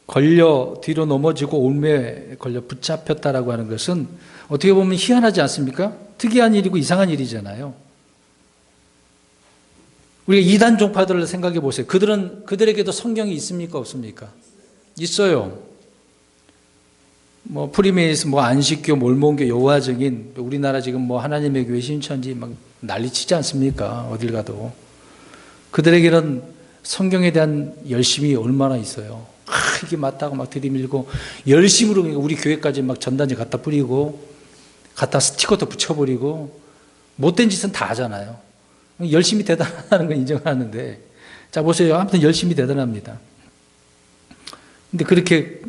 Speaker 1: 걸려 뒤로 넘어지고 올무에 걸려 붙잡혔다라고 하는 것은 어떻게 보면 희한하지 않습니까? 특이한 일이고 이상한 일이잖아요. 우리가 이단 종파들을 생각해 보세요. 그들에게도 성경이 있습니까? 없습니까? 있어요. 프리메이슨, 안식교, 몰몬교, 여호와 증인, 우리나라 지금 하나님의 교회 신천지 막 난리치지 않습니까? 어딜 가도. 그들에게는 성경에 대한 열심이 얼마나 있어요. 이게 맞다고 막 들이밀고 열심으로 우리 교회까지 막 전단지 갖다 뿌리고 갖다 스티커도 붙여버리고 못된 짓은 다 하잖아요. 열심히 대단하다는 건 인정하는데, 자 보세요. 아무튼 열심히 대단합니다. 근데 그렇게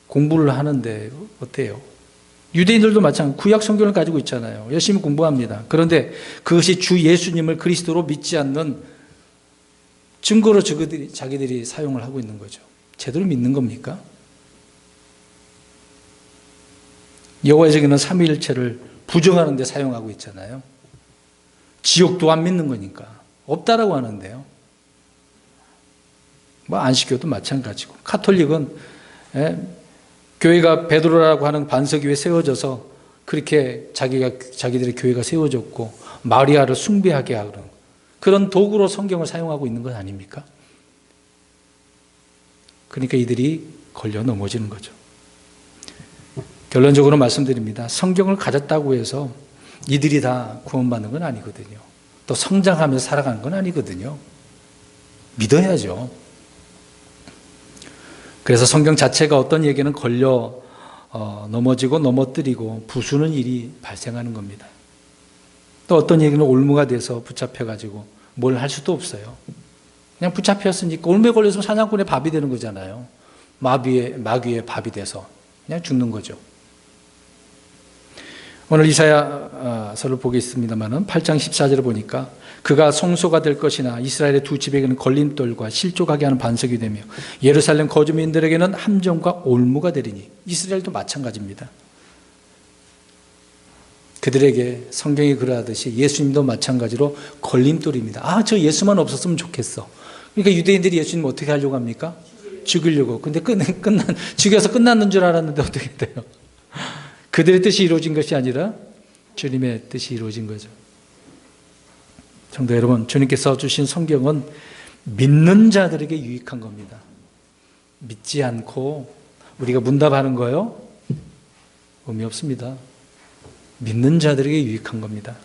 Speaker 1: 공부를 하는데 어때요? 유대인들도 마찬가지로 구약 성경을 가지고 있잖아요. 열심히 공부합니다. 그런데 그것이 주 예수님을 그리스도로 믿지 않는 증거로 자기들이 사용을 하고 있는 거죠. 제대로 믿는 겁니까? 여호와의 증인은 삼위일체를 부정하는 데 사용하고 있잖아요. 지옥도 안 믿는 거니까 없다라고 하는데요. 안식교도 마찬가지고, 카톨릭은 교회가 베드로라고 하는 반석 위에 세워져서 그렇게 자기들의 교회가 세워졌고 마리아를 숭배하게 하는 그런 도구로 성경을 사용하고 있는 것 아닙니까? 그러니까 이들이 걸려 넘어지는 거죠. 결론적으로 말씀드립니다. 성경을 가졌다고 해서 이들이 다 구원받는 건 아니거든요. 또 성장하며 살아가는 건 아니거든요. 믿어야죠. 그래서 성경 자체가 어떤 얘기는 걸려 넘어지고 넘어뜨리고 부수는 일이 발생하는 겁니다. 또 어떤 얘기는 올무가 돼서 붙잡혀가지고 뭘 할 수도 없어요. 그냥 붙잡혔으니까 올무에 걸려서 사냥꾼의 밥이 되는 거잖아요. 마귀의 밥이 돼서 그냥 죽는 거죠. 오늘 이사야서를 보겠습니다만은 8장 14절을 보니까 그가 성소가 될 것이나 이스라엘의 두 집에게는 걸림돌과 실족하게 하는 반석이 되며 예루살렘 거주민들에게는 함정과 올무가 되리니 이스라엘도 마찬가지입니다. 그들에게 성경이 그러하듯이 예수님도 마찬가지로 걸림돌입니다. 저 예수만 없었으면 좋겠어. 그러니까 유대인들이 예수님 어떻게 하려고 합니까? 죽이려고. 근데 죽여서 끝났는 줄 알았는데 어떻게 돼요? 그들의 뜻이 이루어진 것이 아니라 주님의 뜻이 이루어진 거죠. 성도 여러분, 주님께서 주신 성경은 믿는 자들에게 유익한 겁니다. 믿지 않고 우리가 문답하는 거요? 의미 없습니다. 믿는 자들에게 유익한 겁니다.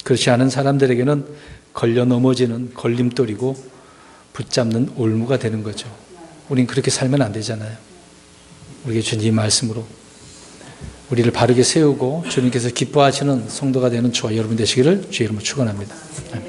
Speaker 1: 그렇지 않은 사람들에게는 걸려 넘어지는 걸림돌이고 붙잡는 올무가 되는 거죠. 우린 그렇게 살면 안 되잖아요. 우리에게 주신 이 말씀으로 우리를 바르게 세우고 주님께서 기뻐하시는 성도가 되는 저와 여러분 되시기를 주의 이름으로 축원합니다. 아멘.